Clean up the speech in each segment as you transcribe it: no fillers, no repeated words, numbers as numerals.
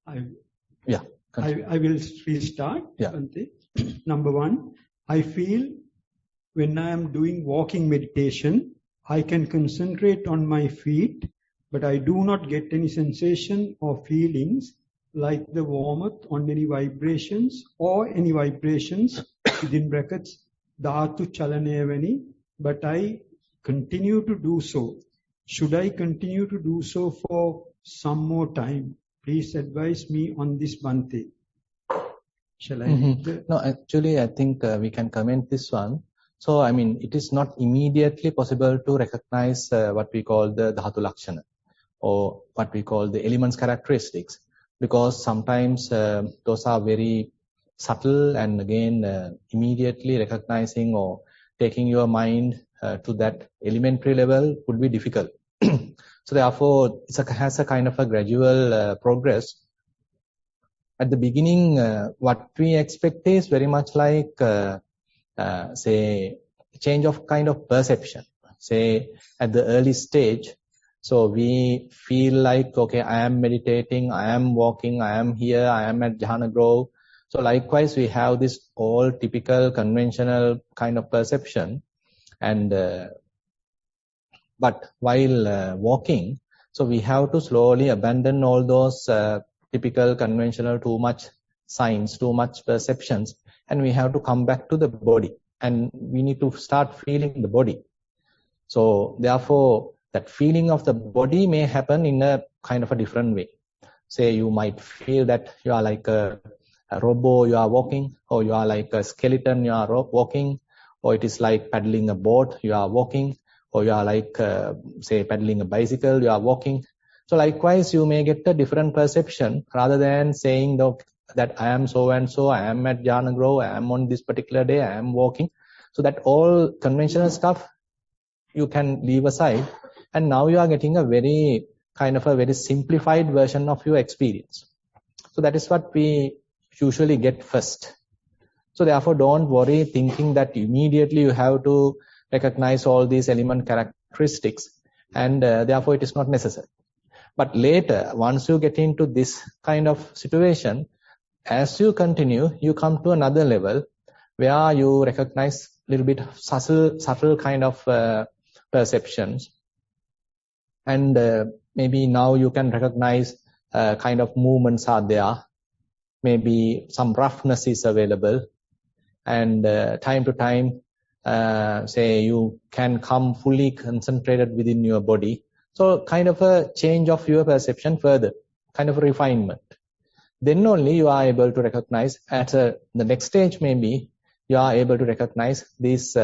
I will restart. Yeah. Number one, I feel when I am doing walking meditation, I can concentrate on my feet, but I do not get any sensation or feelings like the warmth on any vibrations or any vibrations within brackets, dhatu chalanevani, but I continue to do so. Should I continue to do so for some more time? Please advise me on this, Bhante. Shall I read No, actually, I think we can comment this one. So, I mean, it is not immediately possible to recognize what we call the dhatu lakshana or what we call the elements characteristics, because sometimes those are very subtle, and again, immediately recognizing or taking your mind to that elementary level would be difficult. So therefore, it has a kind of a gradual progress. At the beginning, what we expect is very much like, say, change of kind of perception. Say, at the early stage, so we feel like, okay, I am meditating, I am walking, I am here, I am at Jhana Grove. So likewise, we have this all typical conventional kind of perception. And but while walking, so we have to slowly abandon all those typical conventional too much signs, too much perceptions, and we have to come back to the body, and we need to start feeling the body. So therefore, that feeling of the body may happen in a kind of a different way. Say you might feel that you are like a robot, you are walking, or you are like a skeleton, you are walking, or it is like paddling a boat, you are walking, or you are like, say, paddling a bicycle, you are walking. So likewise, you may get a different perception rather than saying that I am so and so, I am at Jhana Grove, I am on this particular day, I am walking. So that all conventional stuff you can leave aside, and now you are getting a very kind of a very simplified version of your experience. So that is what we usually get first. So therefore, don't worry thinking that immediately you have to recognize all these element characteristics, and therefore it is not necessary. But later, once you get into this kind of situation, as you continue, you come to another level where you recognize a little bit subtle kind of perceptions. And maybe now you can recognize kind of movements are there. Maybe some roughness is available. And time to time, say you can come fully concentrated within your body. So kind of a change of your perception further, kind of a refinement. Then only you are able to recognize at the next stage, maybe you are able to recognize these,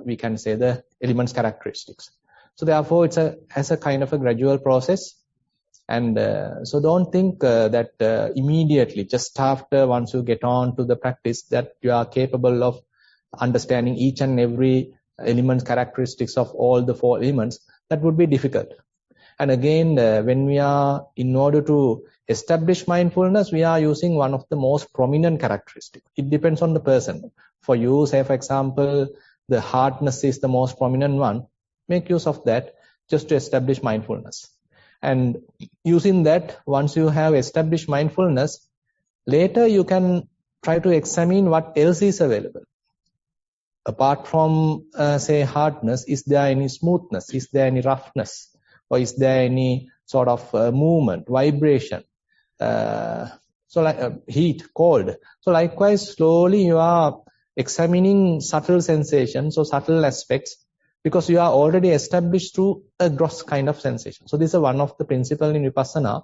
we can say, the elements characteristics. So therefore, it's as a kind of a gradual process. And so don't think that immediately, just after once you get on to the practice, that you are capable of understanding each and every element characteristics of all the four elements. That would be difficult. And again, when we are, in order to establish mindfulness, we are using one of the most prominent characteristics. It depends on the person. For you, say for example, the hardness is the most prominent one. Make use of that just to establish mindfulness. And using that, once you have established mindfulness, later you can try to examine what else is available. Apart from, say, hardness, is there any smoothness? Is there any roughness? Or is there any sort of movement, vibration? So like heat, cold. So likewise, slowly you are examining subtle sensations or subtle aspects, because you are already established through a gross kind of sensation. So this is one of the principles in Vipassana,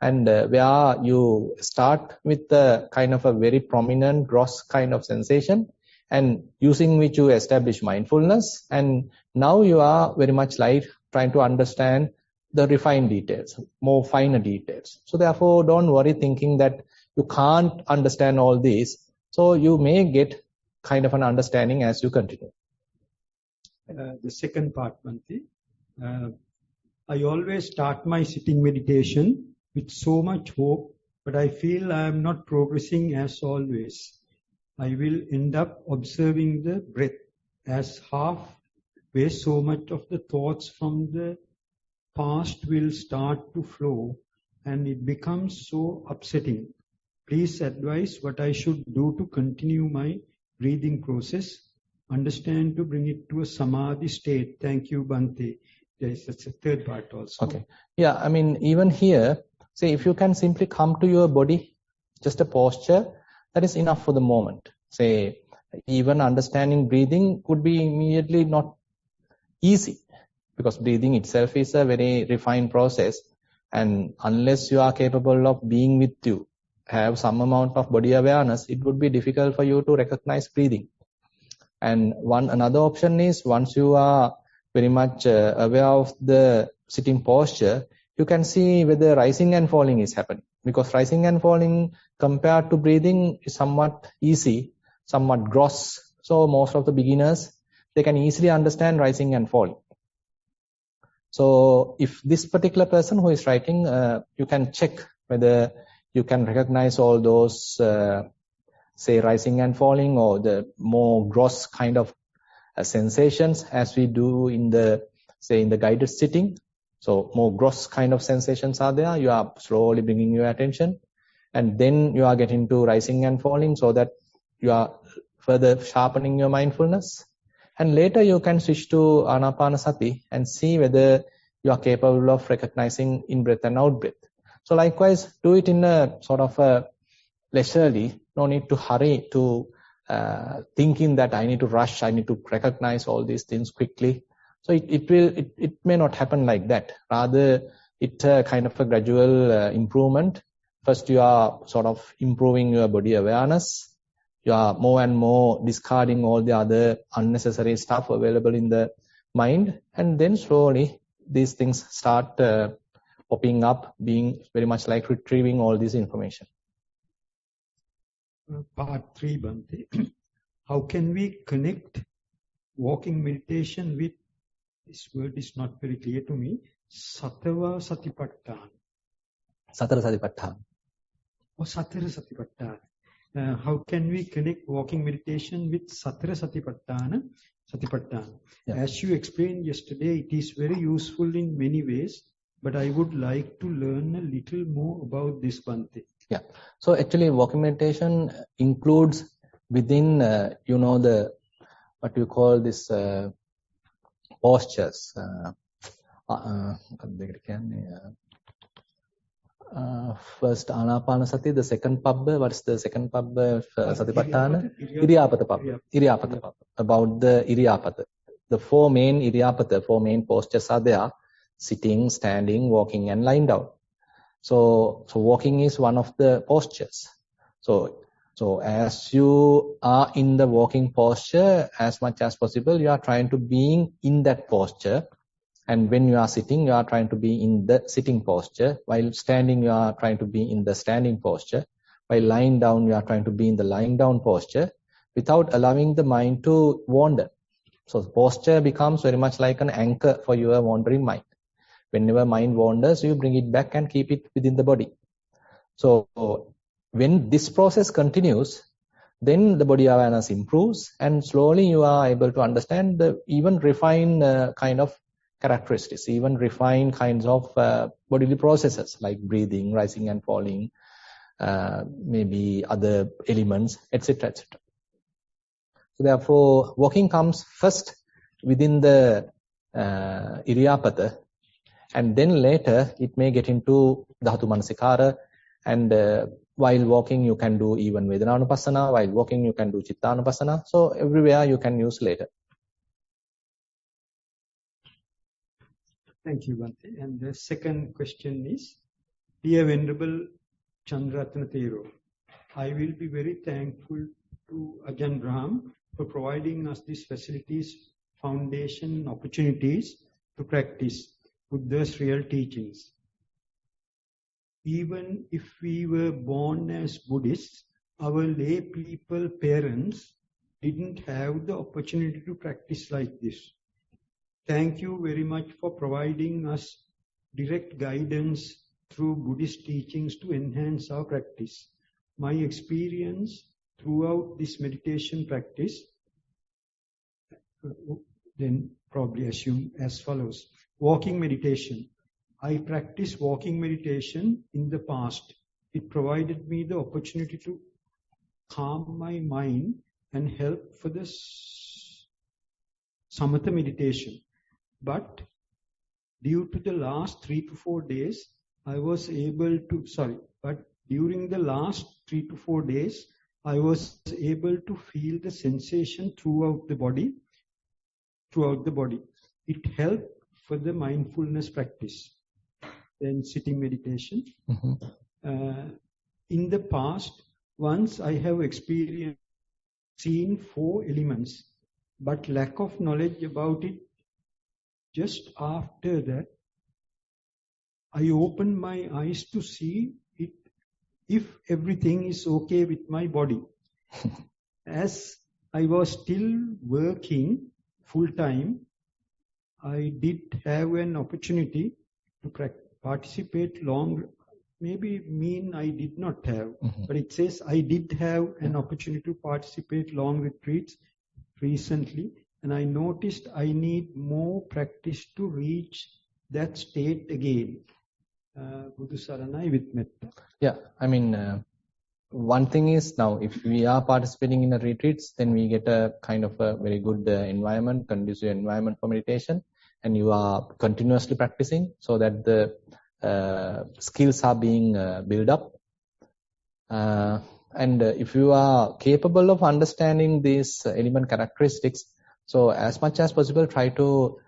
and where you start with the kind of a very prominent gross kind of sensation, and using which you establish mindfulness, and now you are very much like trying to understand the refined details, more finer details. So therefore, don't worry thinking that you can't understand all these. So you may get kind of an understanding as you continue. The second part, Bhante. I always start my sitting meditation with so much hope, but I feel I am not progressing as always. I will end up observing the breath as halfway. So much of the thoughts from the past will start to flow, and it becomes so upsetting. Please advise what I should do to continue my breathing process. Understand to bring it to a samadhi state. Thank you, Bhante. There is a third part also. Okay. Yeah, I mean, even here, say if you can simply come to your body, just a posture, that is enough for the moment. Say, even understanding breathing could be immediately not easy, because breathing itself is a very refined process, and unless you are capable of being with you, have some amount of body awareness, it would be difficult for you to recognize breathing. And another option is, once you are very much aware of the sitting posture, you can see whether rising and falling is happening, because rising and falling compared to breathing is somewhat easy, somewhat gross. So most of the beginners, they can easily understand rising and falling. So if this particular person who is writing, you can check whether you can recognize all those, say, rising and falling, or the more gross kind of sensations as we do in the, say, in the guided sitting. So more gross kind of sensations are there. You are slowly bringing your attention, and then you are getting to rising and falling, so that you are further sharpening your mindfulness. And later you can switch to Anapanasati and see whether you are capable of recognizing in-breath and out-breath. So likewise, do it in a sort of a leisurely, no need to hurry to thinking that I need to rush, I need to recognize all these things quickly. So it may not happen like that. Rather, it's a kind of a gradual improvement. First, you are sort of improving your body awareness. You are more and more discarding all the other unnecessary stuff available in the mind. And then slowly, these things start popping up, being very much like retrieving all this information. Part 3, Bhante. How can we connect walking meditation with, this word is not very clear to me, Satava Satipatthana? Satara Satipatthana. Oh, Satara Satipatthana. How can we connect walking meditation with Satara Satipatthana? Yeah. As you explained yesterday, it is very useful in many ways, but I would like to learn a little more about this, Bhante. Yeah. So actually, walking meditation includes within, the, what you call this, postures. First Anapanasati, the second Pabbha. What's the second Pabbha of Satipatthana? Iriyapata Pabbha. Iriyapata Pabbha. About the Iriyapata. The four main Iriyapata, four main postures are there: sitting, standing, walking, and lying down. So walking is one of the postures. So as you are in the walking posture, as much as possible, you are trying to be in that posture. And when you are sitting, you are trying to be in the sitting posture. While standing, you are trying to be in the standing posture. While lying down, you are trying to be in the lying down posture, without allowing the mind to wander. So the posture becomes very much like an anchor for your wandering mind. Whenever mind wanders, you bring it back and keep it within the body. So when this process continues, then the body awareness improves, and slowly you are able to understand the even refined kind of characteristics, even refined kinds of bodily processes like breathing, rising and falling, maybe other elements, etc., etc. So therefore, walking comes first within the Iriyapata, and then later it may get into Dhatu Manasikara, and while walking you can do even Vedananupassana, while walking you can do Chittanupassana. So everywhere you can use later. Thank you, Bhante. And the second question is, Dear Venerable Chandaratana Thero, I will be very thankful to Ajahn Brahm for providing us these facilities, foundation, opportunities to practice Buddha's real teachings. Even if we were born as Buddhists, our lay people parents didn't have the opportunity to practice like this. Thank you very much for providing us direct guidance through Buddhist teachings to enhance our practice. My experience throughout this meditation practice, then probably assume as follows. Walking meditation. I practiced walking meditation in the past. It provided me the opportunity to calm my mind and help for the samatha meditation. But due to the last 3 to 4 days, during the last 3 to 4 days, I was able to feel the sensation throughout the body. It helped for the mindfulness practice. Then sitting meditation. In the past, once I have seen 4 elements, but lack of knowledge about it. Just after that, I opened my eyes to see it, if everything is okay with my body. As I was still working full time, I did have an opportunity to participate I did not have, but it says I did have an opportunity to participate long retreats recently, and I noticed I need more practice to reach that state again. Buddha Saranai with Metta. Yeah, I mean, one thing is now if we are participating in a retreats, then we get a kind of a very good environment, conducive environment for meditation, and you are continuously practicing so that the skills are being built up. And if you are capable of understanding these element characteristics, so as much as possible, try to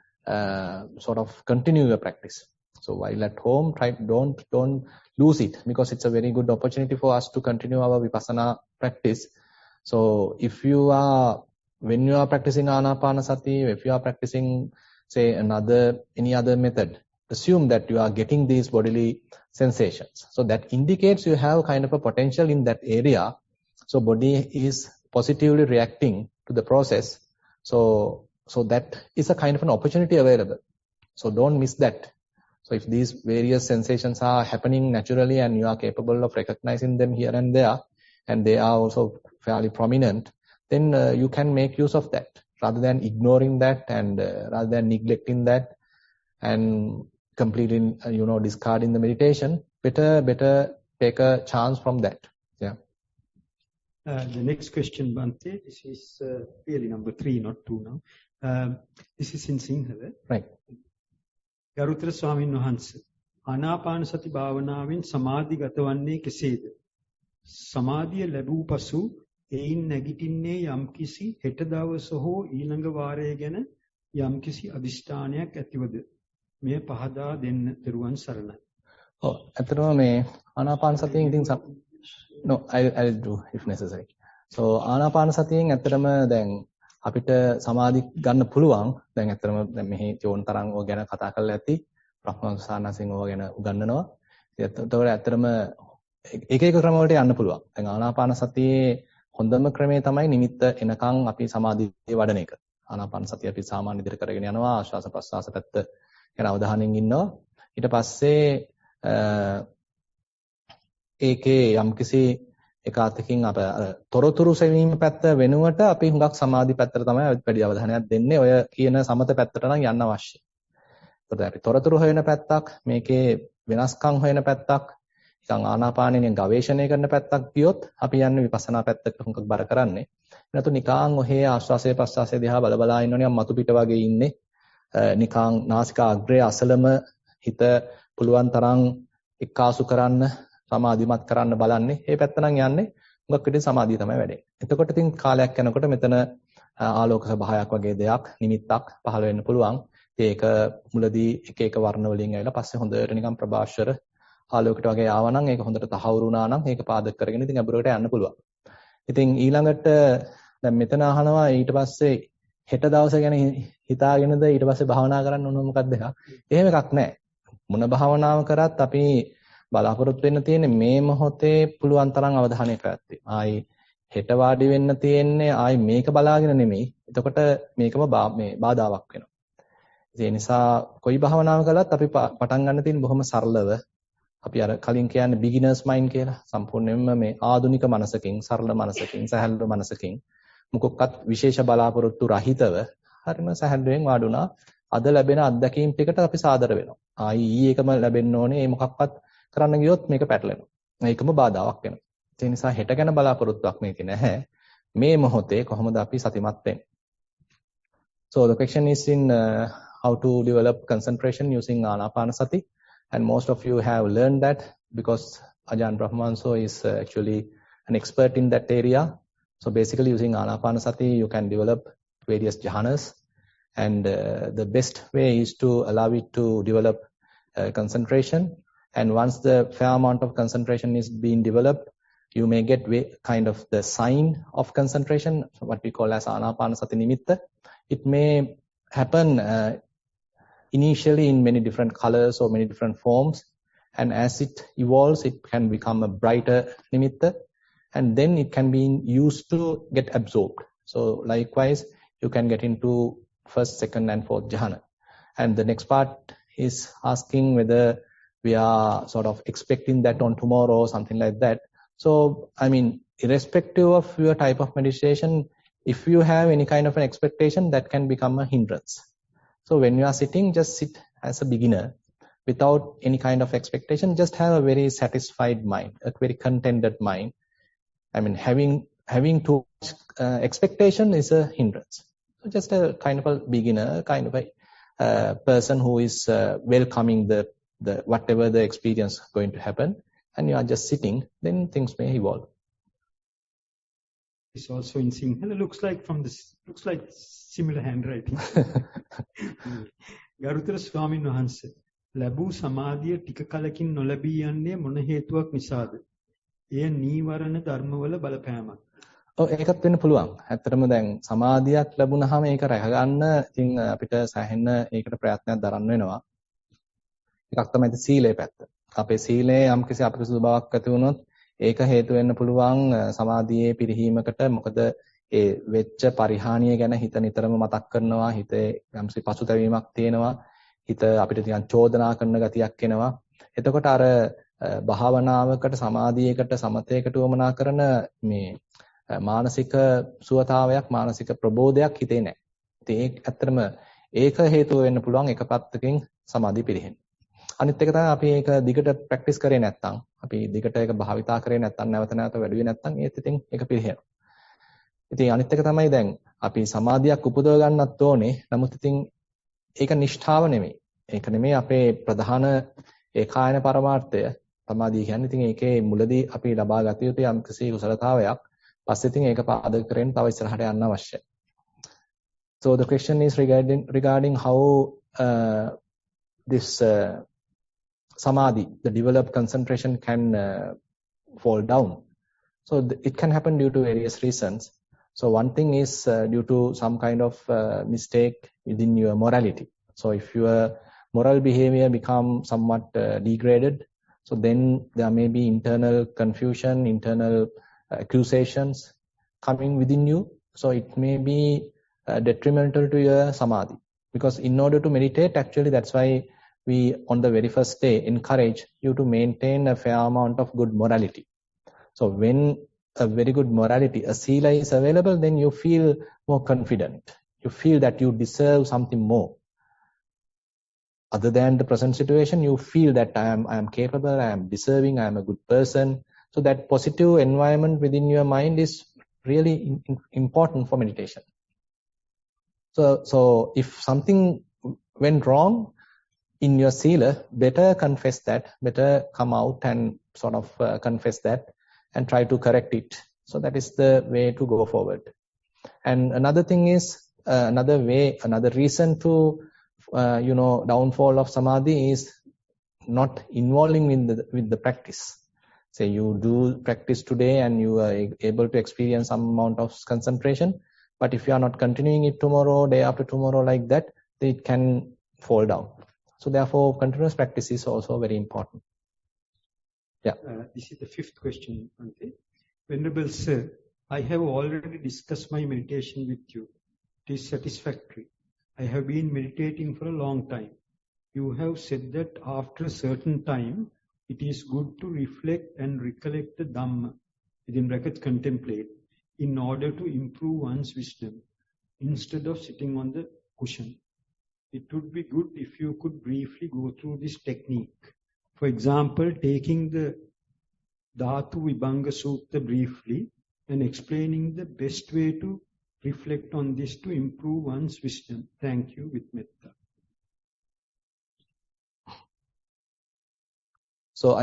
sort of continue your practice. So while at home, don't lose it, because it's a very good opportunity for us to continue our vipassana practice. So when you are practicing anapanasati, if you are practicing, say, any other method, assume that you are getting these bodily sensations. So that indicates you have kind of a potential in that area. So body is positively reacting to the process. So that is a kind of an opportunity available. So don't miss that. So if these various sensations are happening naturally and you are capable of recognizing them here and there, and they are also fairly prominent, then you can make use of that rather than ignoring that and rather than neglecting that and completely, discarding the meditation. Better take a chance from that. Yeah. The next question, Bhante, this is really number 3, not 2 now. This is in Sinhala. Right. ගරුතර ස්වාමීන් වහන්සේ ආනාපාන සති භාවනාවෙන් සමාධි ගතවන්නේ කෙසේද? සමාධිය ලැබූ පසු එයින් නැගිටින්නේ යම්කිසි හෙට දවස හෝ ඊළඟ වාරය ගැන යම්කිසි අදිෂ්ඨානයක් ඇතිවද? මෙය පහදා දෙන්න දරුවන් සරණයි. ඇත්තටම මේ ආනාපාන සතියෙන් ඉතින් no I'll do if necessary. So ආනාපාන සතියෙන් ඇත්තටම දැන් අපිට සමාධි ගන්න පුළුවන්. දැන් ඇත්තටම දැන් මෙහි චෝන් තරංග ඔය ගැන කතා කරලා ඇති. ප්‍රඥාසානසින් ඔය ගැන උගන්වනවා. ඒකට ඇත්තටම එක ක්‍රම වලට යන්න පුළුවන්. දැන් ආනාපාන සතියේ හොඳම ක්‍රමය තමයි නිමිත්ත එනකන් අපි සමාධිය වඩන එක. ආනාපාන සතිය අපි සාමාන්‍ය විදිහට කරගෙන යනවා. ආශ්වාස ප්‍රශ්වාස පැත්ත ගැන අවධානයෙන් ඉන්නවා. ඊට පස්සේ ඒකේ යම්කිසි එකාතකින් අප තොරතුරු සෙවීම පැත්ත වෙනුවට අපි හුඟක් සමාධි පැත්තට තමයි වැඩි අවධානයක් දෙන්නේ. ඔය කියන සමත පැත්තට නම් යන්න අවශ්‍යයි. ඒකට අපි තොරතුරු හොයන පැත්තක්, මේකේ වෙනස්කම් හොයන පැත්තක්, නිකන් ආනාපානෙන් ගවේෂණය කරන පැත්තක් ගියොත් අපි යන්නේ විපස්සනා පැත්තට හුඟක් බර කරන්නේ. නැතු නිකන් ඔහේ ආශ්වාසය ප්‍රශ්වාසය දිහා බල බලා ඉන්නෝනේ මතු පිට වගේ ඉන්නේ. නිකන් නාසිකා අග්‍රයේ අසලම හිත පුළුවන් තරම් එක්කාසු කරන්න, සමාධිමත් කරන්න බලන්නේ. මේ පැත්ත නම් යන්නේ හුඟක් විදිහට සමාධිය තමයි වැඩේ. එතකොට ඉතින් කාලයක් යනකොට මෙතන ආලෝක සභාවයක් වගේ දෙයක්, නිමිත්තක් පහළ වෙන්න පුළුවන්. ඒක මුලදී එක වර්ණ වලින් ඇවිල්ලා පස්සේ හොඳට නිකන් ප්‍රභාෂර ආලෝකයට වගේ ආවනම් ඒක හොඳට තහවුරු වුණා නම් ඒක පාදක කරගෙන ඉතින් අබුරකට යන්න පුළුවන්. ඉතින් ඊළඟට දැන් මෙතන අහනවා ඊට පස්සේ හෙට දවස ගැන හිතාගෙනද ඊට පස්සේ භාවනා කරන්න ඕන මොකක්ද එකක්. එහෙම එකක් නැහැ. මොන භාවනාව කරත් අපි බලාපොරොත්තු වෙන්න තියෙන්නේ මේ මොහොතේ පුළුවන් තරම් අවධානය පැවැත්වීම. ආයි හෙට වාඩි වෙන්න තියෙන්නේ ආයි මේක බලාගෙන නෙමෙයි. එතකොට මේකම බාධාවක් වෙනවා. ඒ නිසා කොයි භාවනාව කළත් අපි පටන් ගන්න තියෙන්නේ බොහොම සරලව. අපි අර කලින් කියන්නේ beginners mind කියලා. සම්පූර්ණයෙන්ම මේ ආධුනික මනසකින්, සරල මනසකින්, සහැල්ලු මනසකින් මොකක්වත් විශේෂ බලාපොරොත්තු රහිතව හරිම සහැල්ලුවෙන් වාඩුණා. අද ලැබෙන අත්දැකීම් ටිකට අපි සාදර වෙනවා. ඊයේ එකම ලැබෙන්න ඕනේ. ඒ මොකක්වත් කරන්න ගියොත් මේක පැටලෙනවා. ඒකම බාධාවක් වෙනවා. ඒ නිසා හෙට ගැන බලාපොරොත්තුවක් මේකේ නැහැ. මේ මොහොතේ කොහොමද අපි සතිමත් වෙන්නේ? So the question is in how to develop concentration using Anapanasati, and most of you have learned that because Ajahn Brahmanso is actually an expert in that area. So basically using Anapanasati you can develop various jhanas, and the best way is to allow it to develop concentration, and once the fair amount of concentration is being developed, you may get kind of the sign of concentration, what we call as Anapanasati nimitta. It may happen initially in many different colors or many different forms, and as it evolves it can become a brighter nimitta, and then it can be used to get absorbed. So likewise you can get into first, second and fourth jhana. And the next part is asking whether we are sort of expecting that on tomorrow or something like that. So I mean, irrespective of your type of meditation, if you have any kind of an expectation, that can become a hindrance. So when you are sitting, just sit as a beginner without any kind of expectation. Just have a very satisfied mind, a very contented mind. I mean, having too much expectation is a hindrance. So just a kind of a beginner, kind of a person who is welcoming the whatever the experience going to happen, and you are just sitting, then things may evolve. It's also in Sinhala. Looks like similar handwriting. ගරුතර ස්වාමීන් වහන්සේ, ලැබූ සමාධිය ටික කලකින් නොලැබී යන්නේ මොන හේතුවක් නිසාද? එය නීවරණ ධර්මවල බලපෑමක්. ඒකත් වෙන්න පුළුවන්. ඇත්තටම දැන් සමාධියක් ලැබුණාම ඒක රැක ගන්න ඉතින් අපිට සෑහෙන ඒකට ප්‍රයත්නයක් දරන්න වෙනවා. එකක් තමයි සීලේ පැත්ත. අපේ සීලේ යම්කිසි අපිරිසුදු බවක් ඇති වුණොත් ඒක හේතු වෙන්න පුළුවන් සමාධියේ පිරිහීමකට. මොකද ඒ වෙච්ච පරිහානිය ගැන හිත නිතරම මතක් කරනවා. හිතේ යම්කිසි පසුතැවීමක් තියෙනවා. හිත අපිට ටිකක් චෝදනා කරන ගතියක් එනවා. එතකොට අර භාවනාවකට, සමාධියකට, සමතයකට වමනා කරන මේ මානසික සුවතාවයක්, මානසික ප්‍රබෝධයක් හිතේ නැහැ. ඉතින් ඒක ඇත්තටම ඒක හේතුව වෙන්න පුළුවන් එක පැත්තකින් සමාධිය පිරෙහෙන්න. අනිත් එක තමයි අපි ඒක දිගට ප්‍රැක්ටිස් කරේ නැත්නම්, අපි දිගට ඒක භාවිතා කරේ නැත්නම්, නැවත නැවත වැඩි වෙන්නේ නැත්නම් ඒත් ඉතින් ඒක පිරෙහෙනවා. ඉතින් අනිත් එක තමයි දැන් අපි සමාධියක් උපදව ගන්නත් ඕනේ. නමුත් ඉතින් ඒක නිෂ්ඨාව නෙමෙයි. ඒක නෙමෙයි අපේ ප්‍රධාන ඒකායන පරමාර්ථය. සමාධිය කියන්නේ ඉතින් ඒකේ මුලදී අපි ලබා ගත යුතු යම්කිසි කුසලතාවයක්. පස්සේ ඉතින් ඒක පාදක කරගෙන තව ඉස්සරහට යන්න අවශ්‍යයි. So the question is regarding how this samadhi, the developed concentration, can fall down. So it can happen due to various reasons. So one thing is due to some kind of mistake within your morality. So if your moral behavior become somewhat degraded, so then there may be internal confusion, internal accusations coming within you. So it may be detrimental to your samadhi. Because in order to meditate, actually that's why we on the very first day encourage you to maintain a fair amount of good morality. So when a very good morality, a sila is available, then you feel more confident. You feel that you deserve something more. Other than the present situation, you feel that I am capable, I am deserving, I am a good person. So that positive environment within your mind is really important for meditation. So if something went wrong in your sila, better confess that, better come out and sort of confess that and try to correct it. So that is the way to go forward. And another thing is, another reason to downfall of samadhi is not involving with the practice. Say you do practice today and you are able to experience some amount of concentration, but if you are not continuing it tomorrow, day after tomorrow like that, then it can fall down. So therefore continuous practice is also very important. Yeah. This is the fifth question. Okay. Venerable Sir, I have already discussed my meditation with you. It is satisfactory. I have been meditating for a long time. You have said that after a certain time, it is good to reflect and recollect the Dhamma, within brackets contemplate, in order to improve one's wisdom, instead of sitting on the cushion. it would be good if you could briefly go through this technique. For example, taking the Dhatu Vibhanga Sutta briefly and explaining the best way to reflect on this to improve one's wisdom. Thank you, with metta. So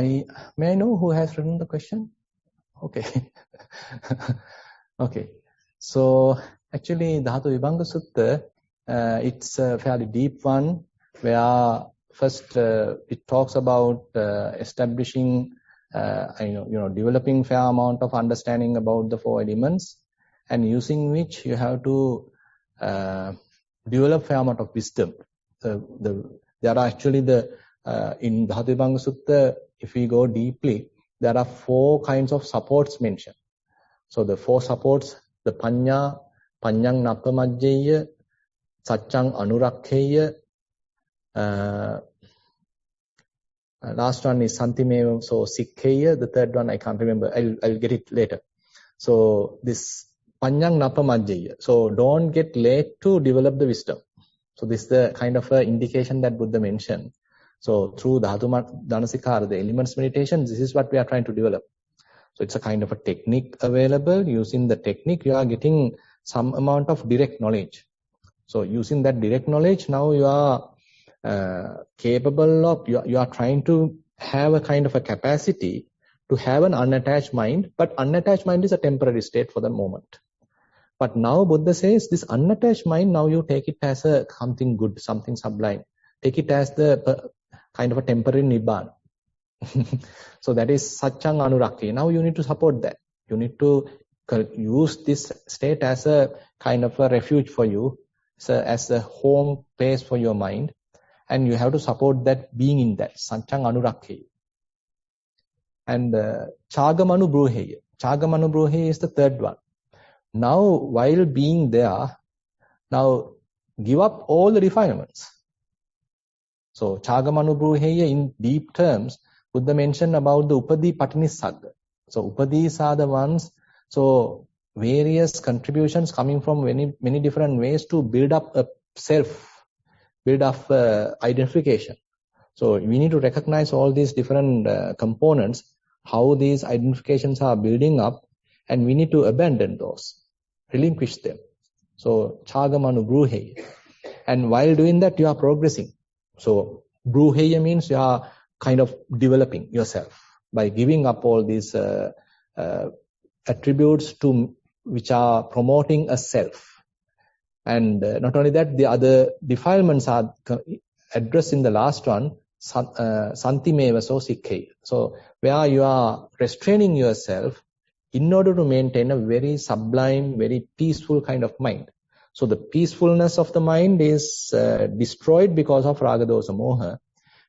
may I know who has written the question? Okay. Okay. So actually, Dhatu Vibhanga Sutta, it's a fairly deep one, where first it talks about establishing, developing fair amount of understanding about the four elements, and using which you have to develop fair amount of wisdom. There are actually in Dhatu Vibhanga Sutta, if we go deeply, there are four kinds of supports mentioned. So the four supports, the panya, panyang nappamajjeya, saccang anurakheya, last one is santimeva so sikkheya, the third one I can't remember, I'll get it later. So this panyang nappamajjeya, so don't get late to develop the wisdom. So this is the kind of indication that Buddha mentioned. So through Dhatu Dhanasikara, the elements meditation, this is what we are trying to develop. So it's a kind of a technique available. Using the technique, you are getting some amount of direct knowledge. So using that direct knowledge, now you are capable of, you are trying to have a kind of a capacity to have an unattached mind, but unattached mind is a temporary state for the moment. But now Buddha says this unattached mind, now you take it as something good, something sublime. Take it as the kind of a temporary nibbana. So that is saccang anurakhi. Now you need to support that. You need to use this state as a kind of a refuge for you, as a home place for your mind, and you have to support that being in that saccang anurakhi. And chagamanu bruheya. Chagamanu bruheya is the third one. Now while being there, now give up all the defilements. So chagamanu bruheya in deep terms, Buddha mentioned about the upadi patinissagga. So upadis are the ones, so various contributions coming from many different ways to build up a self, build up identification. So we need to recognize all these different components, how these identifications are building up, and we need to abandon those, relinquish them. So chagamanu bruheya. And while doing that, you are progressing. So bruheya means you are kind of developing yourself by giving up all these attributes which are promoting a self. And not only that, the other defilements are addressed in the last one, santimeva so sikkheya. So where you are restraining yourself in order to maintain a very sublime, very peaceful kind of mind. So the peacefulness of the mind is destroyed because of raga dosa moha.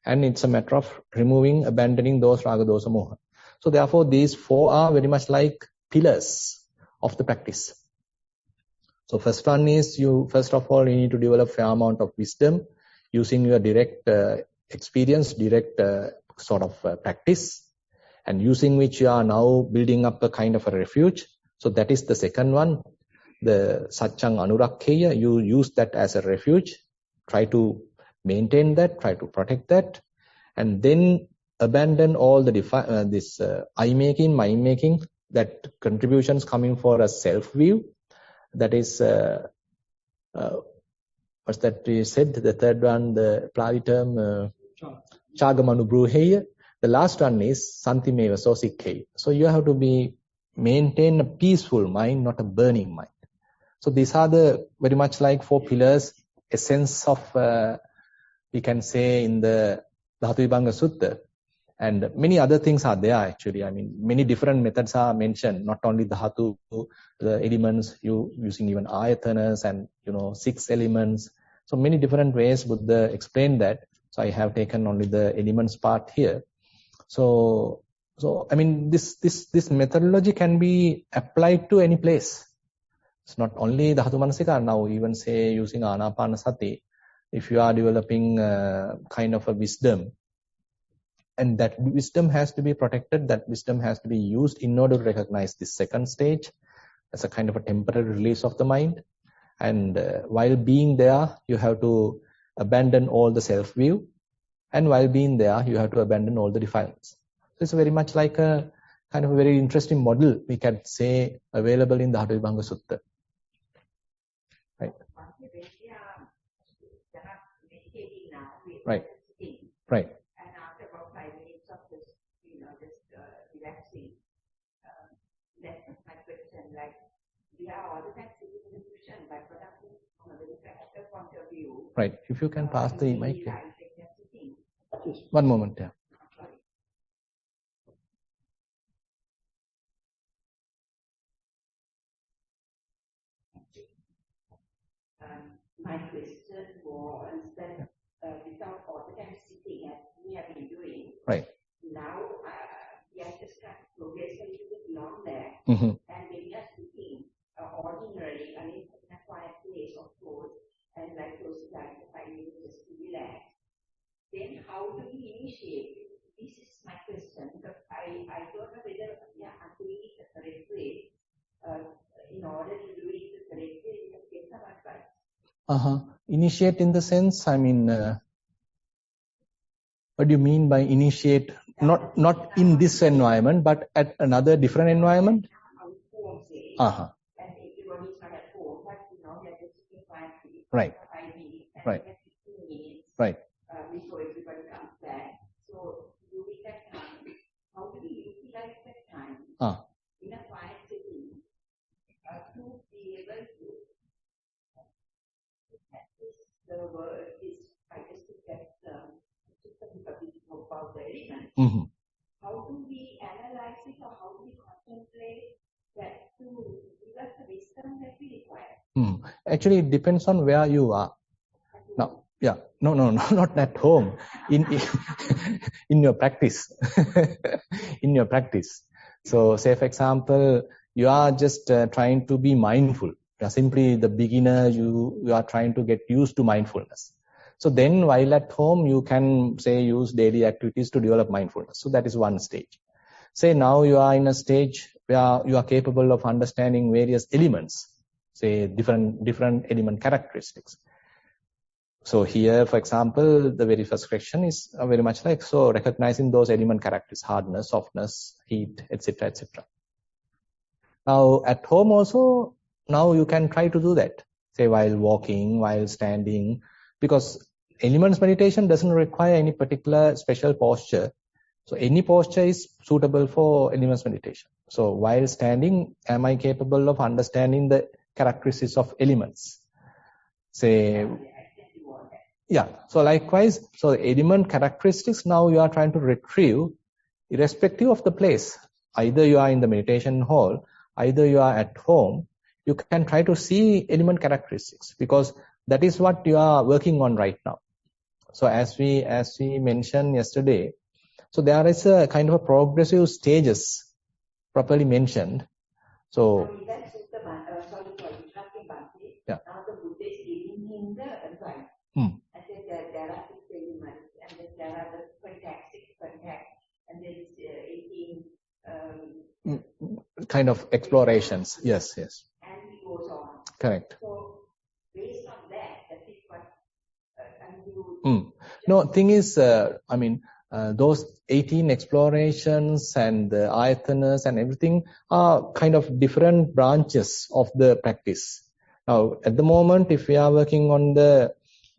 And it's a matter of abandoning those raga dosa moha. So therefore, these four are very much like pillars of the practice. So first one is, first of all, you need to develop fair amount of wisdom using your direct experience, direct sort of practice, and using which you are now building up a kind of a refuge. So that is the second one. The saccang anurakheya, you use that as a refuge, try to maintain that, try to protect that, and then abandon all the I-making, mind-making, that contributions coming for a self-view. That is, what's that we said? The third one, the Pali term, chagamanu bruheya. The last one is santimeva so sikkheya. So you have to maintain a peaceful mind, not a burning mind. So these are the very much like four pillars, essence of, we can say, in the Dhatu Vibhanga Sutta. And many other things are there actually. I mean, many different methods are mentioned, not only Dhatu, the elements, using even ayatanas and, 6 elements. So many different ways Buddha explained that. So I have taken only the elements part here. So I mean, this methodology can be applied to any place. It's not only Dhatu Manasikara now, even say using Anapanasati, if you are developing kind of a wisdom, and that wisdom has to be protected, that wisdom has to be used in order to recognize this second stage as a kind of a temporary release of the mind. And while being there, you have to abandon all the self-view, and while being there, you have to abandon all the defilements. So it's very much like a kind of a very interesting model, we can say, available in the Hathavibhanga Sutta. Right. Right. Right. And after about 5 minutes of just, relaxing, that's my question. Like, we are all the time sitting in the cushion, but what I'm thinking from a very practical point of view. Right. If you can pass the mic. Yeah. One moment, yeah. My question was that without all the time sitting as we have been doing, right. Now we are just trying to progress a little bit beyond that. Mm-hmm. And when we are sitting ordinarily, I mean, in a quiet place, of course, and like those guys, if I need just to relax, then how do we initiate? This is my question, because I don't know whether I'm doing it the correct way. In order to do it the correct way, we have to get some advice. Initiate in the sense, I mean, what do you mean by initiate? Not in this environment, but at another different environment? Home, say. And everyone is not at home, but we are just sitting quietly. Right. 5 minutes, and right. 15 minutes. Right. Before everybody comes back. So during that time, how do we utilize that time in a quiet setting to be able to practice the word is, I just think that just a bit about the elements. Mm-hmm. How do we analyze it, or how do we contemplate that to give us the wisdom that we require? Actually, it depends on where you are. Now, yeah, no, not at home. In your practice, in your practice. So, say for example, you are just trying to be mindful. You are simply the beginner. You are trying to get used to mindfulness. So then, while at home, you can say use daily activities to develop mindfulness. So that is one stage. Say now you are in a stage where you are capable of understanding various elements. Say different element characteristics. So here, for example, the very first question is very much like, so recognizing those element characteristics, hardness, softness, heat, etc., etc. Now at home also, now you can try to do that. Say while walking, while standing, because elements meditation doesn't require any particular special posture. So any posture is suitable for elements meditation. So while standing, am I capable of understanding the characteristics of elements? Say, yeah. So likewise, so element characteristics now you are trying to retrieve irrespective of the place. Either you are in the meditation hall, either you are at home, you can try to see element characteristics because that is what you are working on right now. So as we mentioned yesterday, so there is a kind of a progressive stages properly mentioned. So yeah. Now the Buddha is giving him the advice. And then there are 6 elements, and then there are the contact, 6 contacts, and then 18 kind of explorations. Yes. And he goes on. Correct. So based on that is what No, thing is, those 18 explorations and the ayatanas and everything are kind of different branches of the practice. Now, at the moment, if we are working on the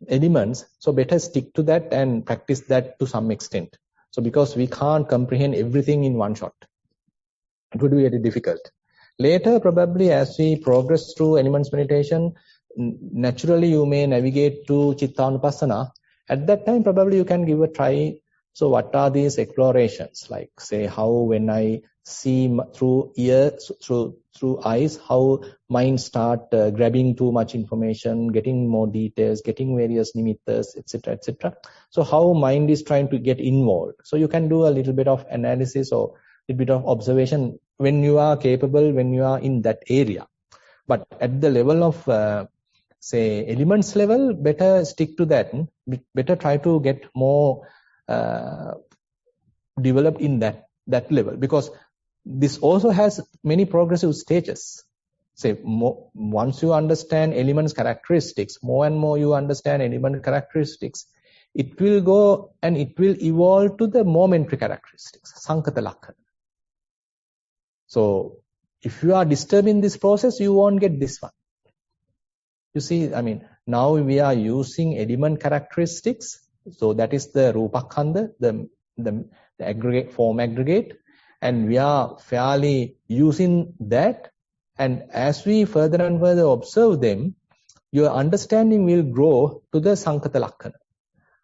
elements, so better stick to that and practice that to some extent. So because we can't comprehend everything in one shot, it would be very difficult. Later, probably as we progress through elements meditation, naturally you may navigate to Chittanupassana. At that time, probably you can give a try. So what are these explorations? Like say how when I see through ears, through eyes, how mind start grabbing too much information, getting more details, getting various nimittas, etc., etc. So how mind is trying to get involved. So you can do a little bit of analysis or a little bit of observation when you are capable, when you are in that area. But at the level of say elements level, better stick to that. Better try to get more developed in that level, because this also has many progressive stages. once you understand elements characteristics, more and more you understand element characteristics, it will go and it will evolve to the momentary characteristics, sankata lakkana. So if you are disturbing this process, you won't get this one. You see, now we are using element characteristics. So that is the rupakkhanda, the aggregate, form aggregate, and we are fairly using that. And as we further and further observe them, your understanding will grow to the sankata lakkana.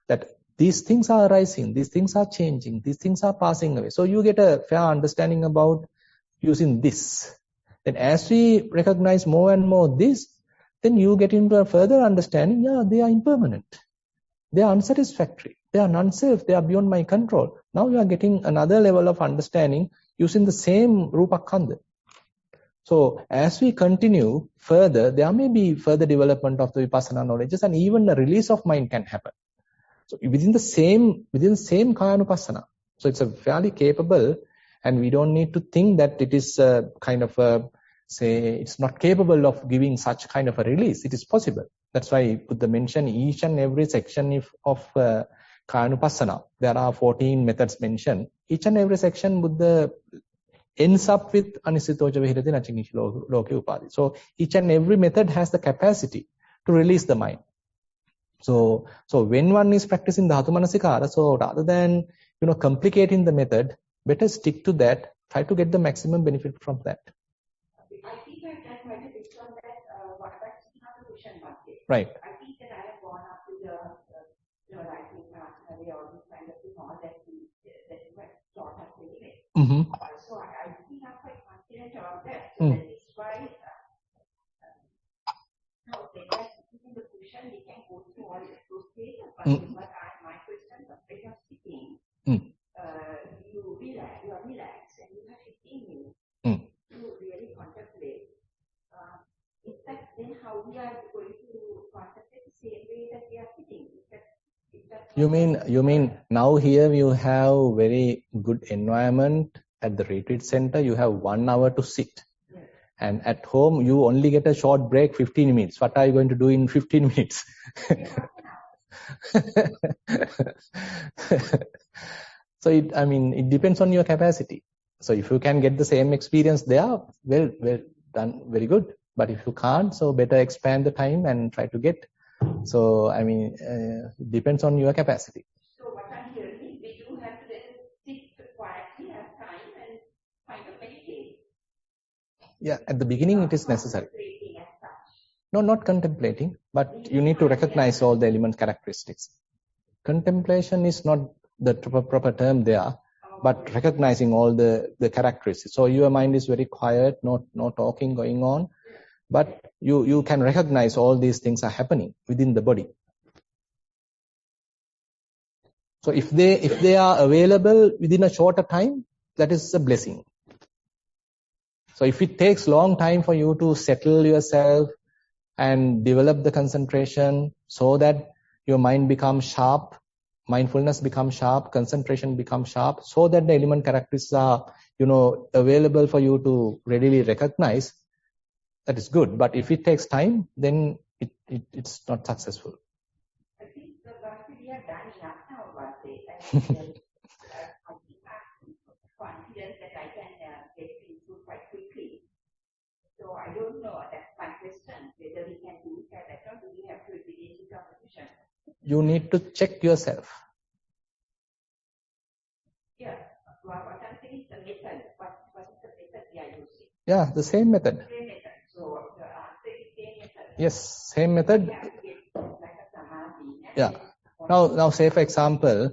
That these things are arising, these things are changing, these things are passing away. So you get a fair understanding about using this. Then as we recognize more and more this, then you get into a further understanding, they are impermanent. They are unsatisfactory. They are non-self. They are beyond my control. Now you are getting another level of understanding using the same rupakkhanda. So as we continue further, there may be further development of the vipassana knowledges, and even the release of mind can happen. So within the same kayanupassana. So it's a fairly capable, and we don't need to think that it is it's not capable of giving such kind of a release. It is possible. That's why Buddha mentioned each and every section of kayanupassana. There are 14 methods mentioned. Each and every section Buddha ends up with anisitoja vihirati nachinichi loke upadi. So each and every method has the capacity to release the mind. So when one is practicing dhatu manasikara, so rather than complicating the method, better stick to that. Try to get the maximum benefit from that. I think that might be based on that what about the question market. Right. I think that I have gone up to the writing class and all this kind of thing, all that you have taught us anyway. Mm-hmm. So I think I'm quite confident about that. So that is why in the cushion we can go through all those stages. But my question was when you're sitting, you are relaxed and you have 15 minutes to really contemplate. In fact, then how we are going to contemplate the same way that we are sitting? You mean now here you have very good environment at the retreat center. You have 1 hour to sit. Yes. And at home you only get a short break, 15 minutes. What are you going to do in 15 minutes? So it depends on your capacity. So if you can get the same experience there, well done, very good. But if you can't, so better expand the time and try to get. So it depends on your capacity. So what I'm hearing is we do have to then sit quietly, have time, and kind of meditate. Yeah, at the beginning it is necessary. No, not contemplating, but you need to recognize all the element characteristics. Contemplation is not the proper term there, but recognizing all the characteristics. So your mind is very quiet, no talking going on, but you can recognize all these things are happening within the body. So if they are available within a shorter time, that is a blessing. So if it takes long time for you to settle yourself and develop the concentration so that your mind becomes sharp, mindfulness becomes sharp, concentration becomes sharp, so that the element characteristics are, available for you to readily recognize, that is good. But if it takes time, then it's not successful. I think the bhakti we have done enough now about it. I think I'm confident that I can get into quite quickly. So I don't know, that's my question, whether we can do that or do we have to engage in competition? You need to check yourself. Yeah, what I'm saying is the method. What is the method we are using? Yeah, the same method. Same method. So the answer is same method. Yes, same method. We have to get like a samadhi. Yeah. Now say for example,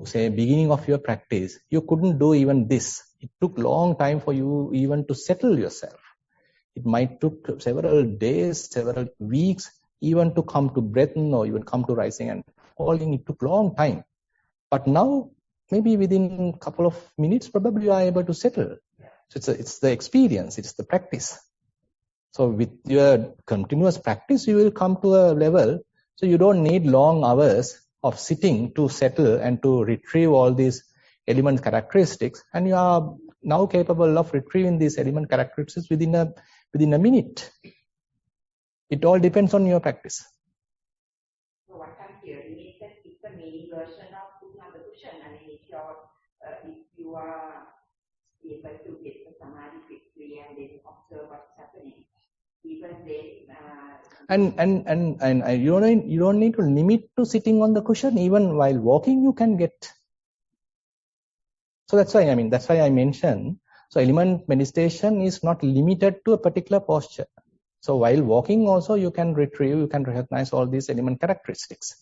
say beginning of your practice, you couldn't do even this. It took long time for you even to settle yourself. It might took several days, several weeks, even to come to breath or even come to rising and falling. It took long time. But now, maybe within a couple of minutes, probably you are able to settle. So it's the experience, it's the practice. So with your continuous practice, you will come to a level, so you don't need long hours of sitting to settle and to retrieve all these element characteristics. And you are now capable of retrieving these element characteristics within a within a minute. It all depends on your practice. So what I'm hearing is that it's a mini version of putting on the cushion. I mean, if you are able to get the samadhi quickly and then observe what's happening, even then. And you don't need to limit to sitting on the cushion. Even while walking, you can get. So that's why I mentioned. So element meditation is not limited to a particular posture. So while walking also you can retrieve, you can recognize all these element characteristics.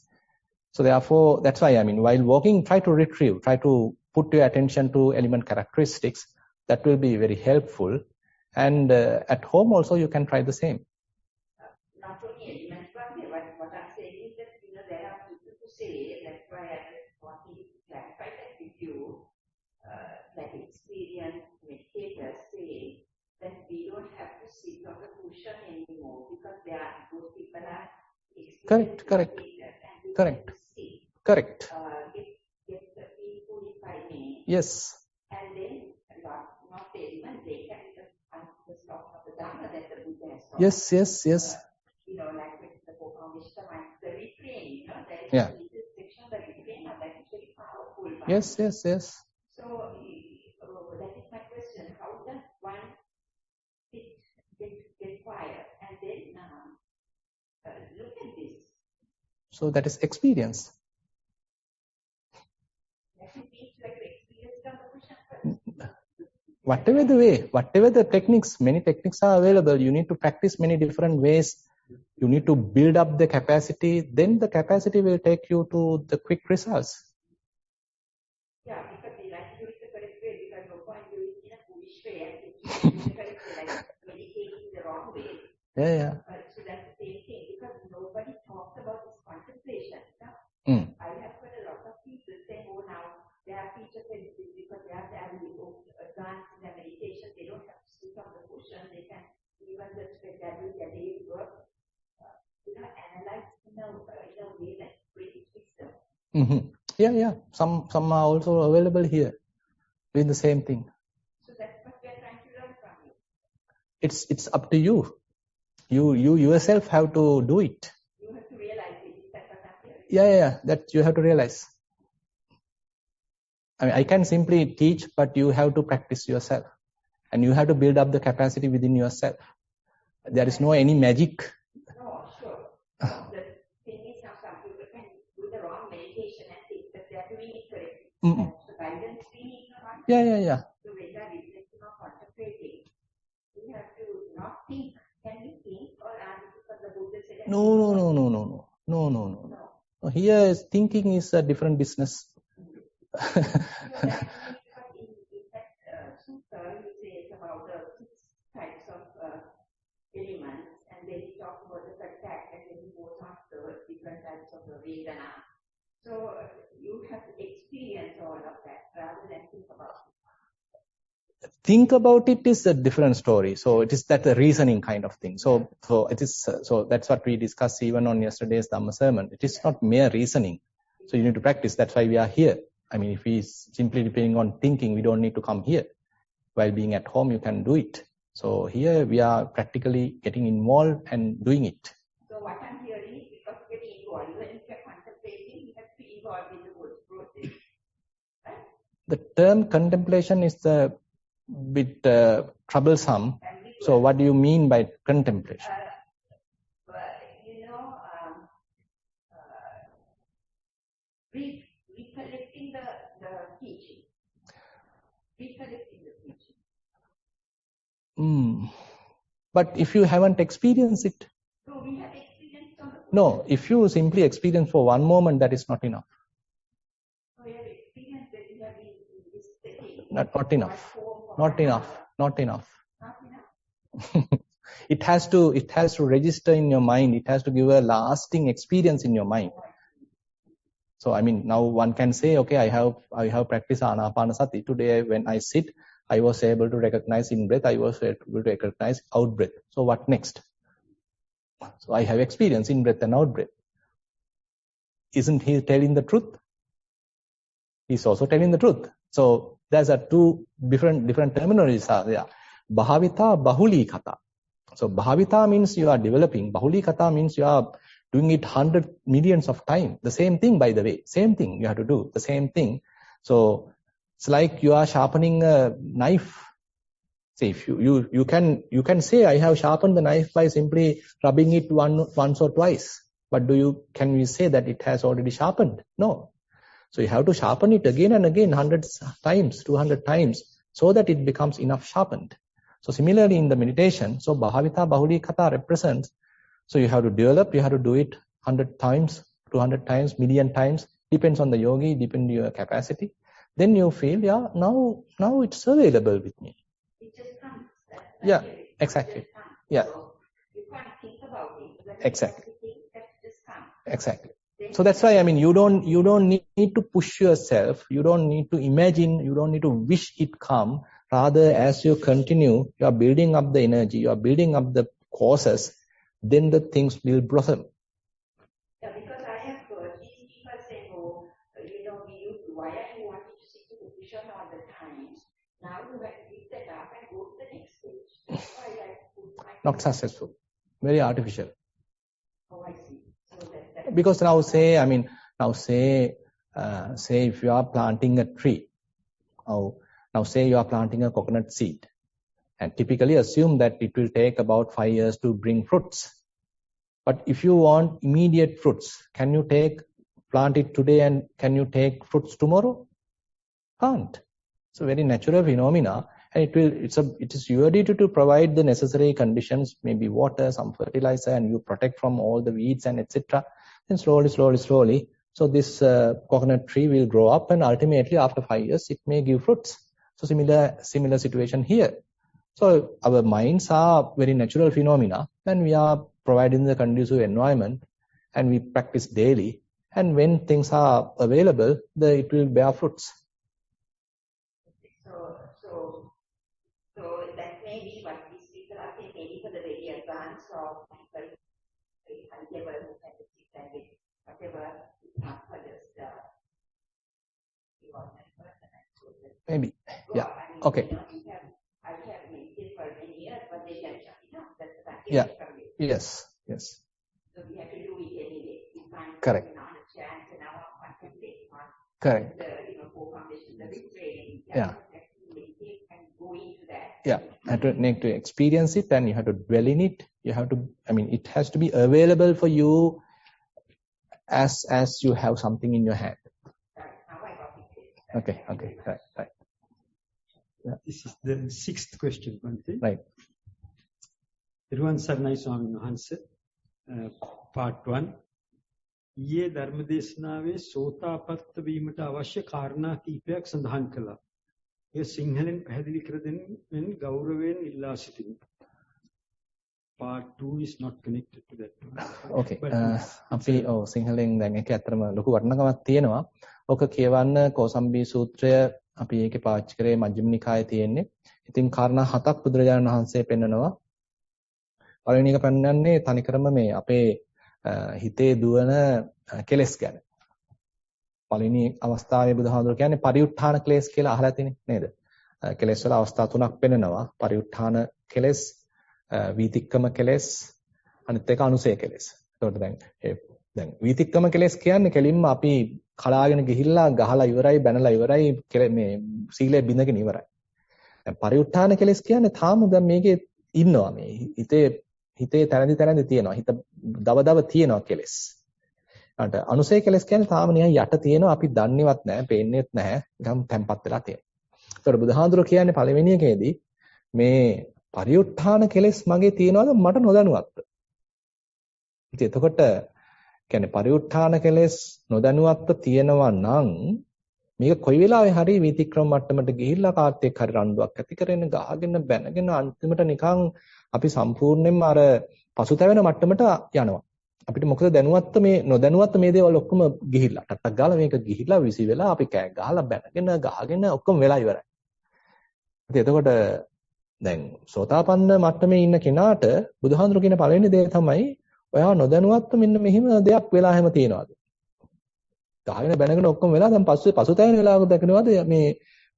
So therefore, that's why while walking, try to retrieve, try to put your attention to element characteristics. That will be very helpful. And at home also you can try the same. Not only elements, but what I'm saying is that there are people who say, that's why I want to clarify that with you, that experienced meditators say that we don't have to sit on the cushion anymore because those people are experienced meditators and we have to sit. Correct. Get the feet fully 5 minutes. Yes. And then not element, they can the stop of the Dharma that the Buddha has taught. Yes. Like with the foundation, the refrain, there is a little section of the refrain, that is very powerful. Yes. So, that is my question. How does one get quiet and then look at this? So that is experience. That means like experience on the cushion first. Whatever the way, whatever the techniques, many techniques are available. You need to practice many different ways. You need to build up the capacity. Then the capacity will take you to the quick results. Yeah, because they like to do it the correct way, because no point doing it in a foolish way and thinking the correct way, like meditating the wrong way. Yeah. So that's the same thing, because nobody talks about this contemplation. I have heard a lot of people say, oh, now they are teachers because they are advanced in their meditation, they don't have to sit on the cushion, they can even just do their daily work, analyze in a way that brings wisdom. Mm-hmm. Yeah. Some are also available here, doing the same thing. So that's what we are trying to learn from you. It's up to you. You yourself have to do it. You have to realize it. Is that what I'm hearing? Yeah. That you have to realize. I can simply teach, but you have to practice yourself, and you have to build up the capacity within yourself. There is no any magic. No, sure. The thing is, now some people can do the wrong meditation and think that they are doing it correctly. That's the guidance we need to have. Yeah. So when they are reflecting or contemplating, we have to not think. Can we think, or because the Buddha said? No. Here thinking is a different business. In that sutta, he says about the 6 types of elements, and then he talks about the contact, and then he goes on to the different types of the Vedana. So you have to experience all of that rather than think about it. Think about it is a different story. So it is that a reasoning kind of thing. So it is. So that's what we discussed even on yesterday's Dhamma sermon. It is not mere reasoning. So you need to practice. That's why we are here. If we simply depending on thinking, we don't need to come here. While being at home, you can do it. So here we are practically getting involved and doing it. So what I'm hearing is because we get involved. Even if you're contemplating, you have to be involved in the whole process. Right? The term contemplation is a bit troublesome. So what do you mean by contemplation? Recollecting the teaching. Recollecting the teaching. But if you haven't experienced it. So we have experienced on the No, if you simply experience for one moment, that is not enough. So we have experienced that we have been in this setting. Not enough. Not enough. Not enough? It has to register in your mind. It has to give a lasting experience in your mind. So now one can say, okay, I have practiced Anapanasati. Today when I sit, I was able to recognize in breath, I was able to recognize out breath. So what next? So I have experience in breath and out breath. Isn't he telling the truth? He's also telling the truth. So there's two different terminologies are there. Bhavita, bahuli kata. So bhavita means you are developing. Bahulikata means you are doing it 100 millions of times. The same thing, by the way. Same thing you have to do. The same thing. So it's like you are sharpening a knife. See, if you can say I have sharpened the knife by simply rubbing it once or twice. But can we say that it has already sharpened? No. So you have to sharpen it again and again, 100 times, 200 times, so that it becomes enough sharpened. So similarly in the meditation, so Bhavita Bahulikata represents, so you have to develop, you have to do it 100 times, 200 times, million times, depends on the yogi, depends on your capacity. Then you feel, yeah, now it's available with me. It just comes. Yeah, exactly. Yeah. So you can't think about it. Exactly. That just comes. Exactly. So that's why, I mean, you don't need to push yourself. You don't need to imagine. You don't need to wish it come. Rather, as you continue, you are building up the energy. You are building up the causes. Then the things will blossom. Yeah, because I have heard these people say, "Oh, why are you wanting to sit in the cushion all the time? Now you have to pick that up and go to the next stage." That's why I put my Not successful. Very artificial. Oh, I see. So because now say if you are planting a tree, now say you are planting a coconut seed, and typically assume that it will take about 5 years to bring fruits. But if you want immediate fruits, can you plant it today and can you take fruits tomorrow? Can't. It's a very natural phenomena, and it is your duty to provide the necessary conditions, maybe water, some fertilizer, and you protect from all the weeds and etc. Then slowly, so this coconut tree will grow up, and ultimately after 5 years it may give fruits. So similar situation here. So our minds are very natural phenomena, and we are providing the conducive environment, and we practice daily. And when things are available, it will bear fruits. So that may be what these people are saying, maybe for the very advanced or people very high level who can sit and with whatever is not for just the ordinary person. Maybe. Yeah. Okay. I have meditated for many years, but they can shut it down. That's the fact. Yeah. Yes. So we have to do it anyway. We can't correct. Not a chance and our contemplate on correct. The core foundation, the retraining. Yeah. Meditate and go into that. Yeah. You need to experience it, and you have to dwell in it. You have to, it has to be available for you as you have something in your hand. Right. Now I got it. Okay. Right. Yeah. This is the 6th question, Bhante. Right. Iruvan Saranai Swamin Wahanse, part 1. ඊයේ ධර්මදේශනාවේ සෝතාපට්ඨ වීමට අවශ්‍ය කාරණා කීපයක් සඳහන් කළා. ඒ සිංහලෙන් පැහැදිලි කර දෙන්න ගෞරවයෙන් ඉල්ලා සිටිමි. Part 2 is not connected to that one. Okay. අපි සිංහලෙන් දැන් ඒක ඇත්තටම ලොකු වටිනකමක් තියෙනවා. ඔක කියවන්න කෝසම්බී සූත්‍රය අපි ඒකේ පාවිච්චි කරේ මජ්ක්‍ධිම නිකායේ තියෙන්නේ. ඉතින් කාරණා 7ක් බුදුරජාණන් වහන්සේ පෙන්නනවා. පළවෙනි එක පෙන්වන්නේ තනිකරම මේ අපේ හිතේ දුවන කෙලෙස් ගැන. පළවෙනි අවස්ථාවේ බුදුහාමුදුරුවෝ කියන්නේ පරිඋත්ථාන කෙලෙස් කියලා අහලා තියෙන්නේ නේද? කෙලෙස් වල අවස්ථා 3ක් පෙන්නනවා. පරිඋත්ථාන කෙලෙස්, වීතික්කම කෙලෙස්, අනිත් එක අනුසය කෙලෙස්. ඒකට දැන් වීතික්කම කෙලෙස් කියන්නේ කෙලින්ම අපි කලාගෙන ගිහිල්ලා ගහලා ඉවරයි, බැනලා ඉවරයි, මේ සීලය බිඳගෙන ඉවරයි. දැන් පරිඋත්ථාන කෙලෙස් කියන්නේ තාම දැන් මේකේ ඉන්නවා, මේ හිතේ තැනදි තියෙනවා. හිත දවදව තියෙනවා කෙලෙස්. අට අනුසය කෙලෙස් කියන්නේ තාම නිකන් යට තියෙනවා, අපි දන්නේවත් නැහැ, පේන්නේත් නැහැ, නිකන් තැම්පත් වෙලා තියෙනවා. ඒකට බුදුහාඳුරෝ කියන්නේ පළවෙනි එකේදී මේ පරිඋත්ථාන කෙලෙස් මගේ තියනවාද මට නොදැනුවත්ව. ඉතින් එතකොට කියන්නේ පරිඋත්ථාන කෙලෙස් නොදැනුවත්ව තියෙනවා නම් මේක කොයි වෙලාවෙ හරි වීතික්‍රම මට්ටමට ගිහිල්ලා කාත් එක්ක හරි රණ්ඩුවක් ඇති කරගෙන ගහගෙන බැනගෙන අන්තිමට නිකන් අපි සම්පූර්ණයෙන්ම අර පසුතැවෙන මට්ටමට යනවා. අපිට මොකද දැනුවත්ව මේ නොදැනුවත්ව මේ දේවල් ඔක්කොම ගිහිල්ලා ටට්ටක් ගාලා මේක ගිහිල්ලා විසි වෙලා අපි කෑ ගහලා බැනගෙන ගහගෙන ඔක්කොම වෙලා ඉවරයි. ඉතින් එතකොට දැන් සෝතාපන්න මට්ටමේ ඉන්න කෙනාට බුදුහාඳුරු කියන පළවෙනි දේ තමයි ඔයා නොදැනුවත්ව මෙන්න මෙහිම දෙයක් වෙලා හැම තියනවාද? ගහගෙන බැනගෙන ඔක්කොම වෙලා දැන් පසුතැවෙන වෙලාවක දකින්නවාද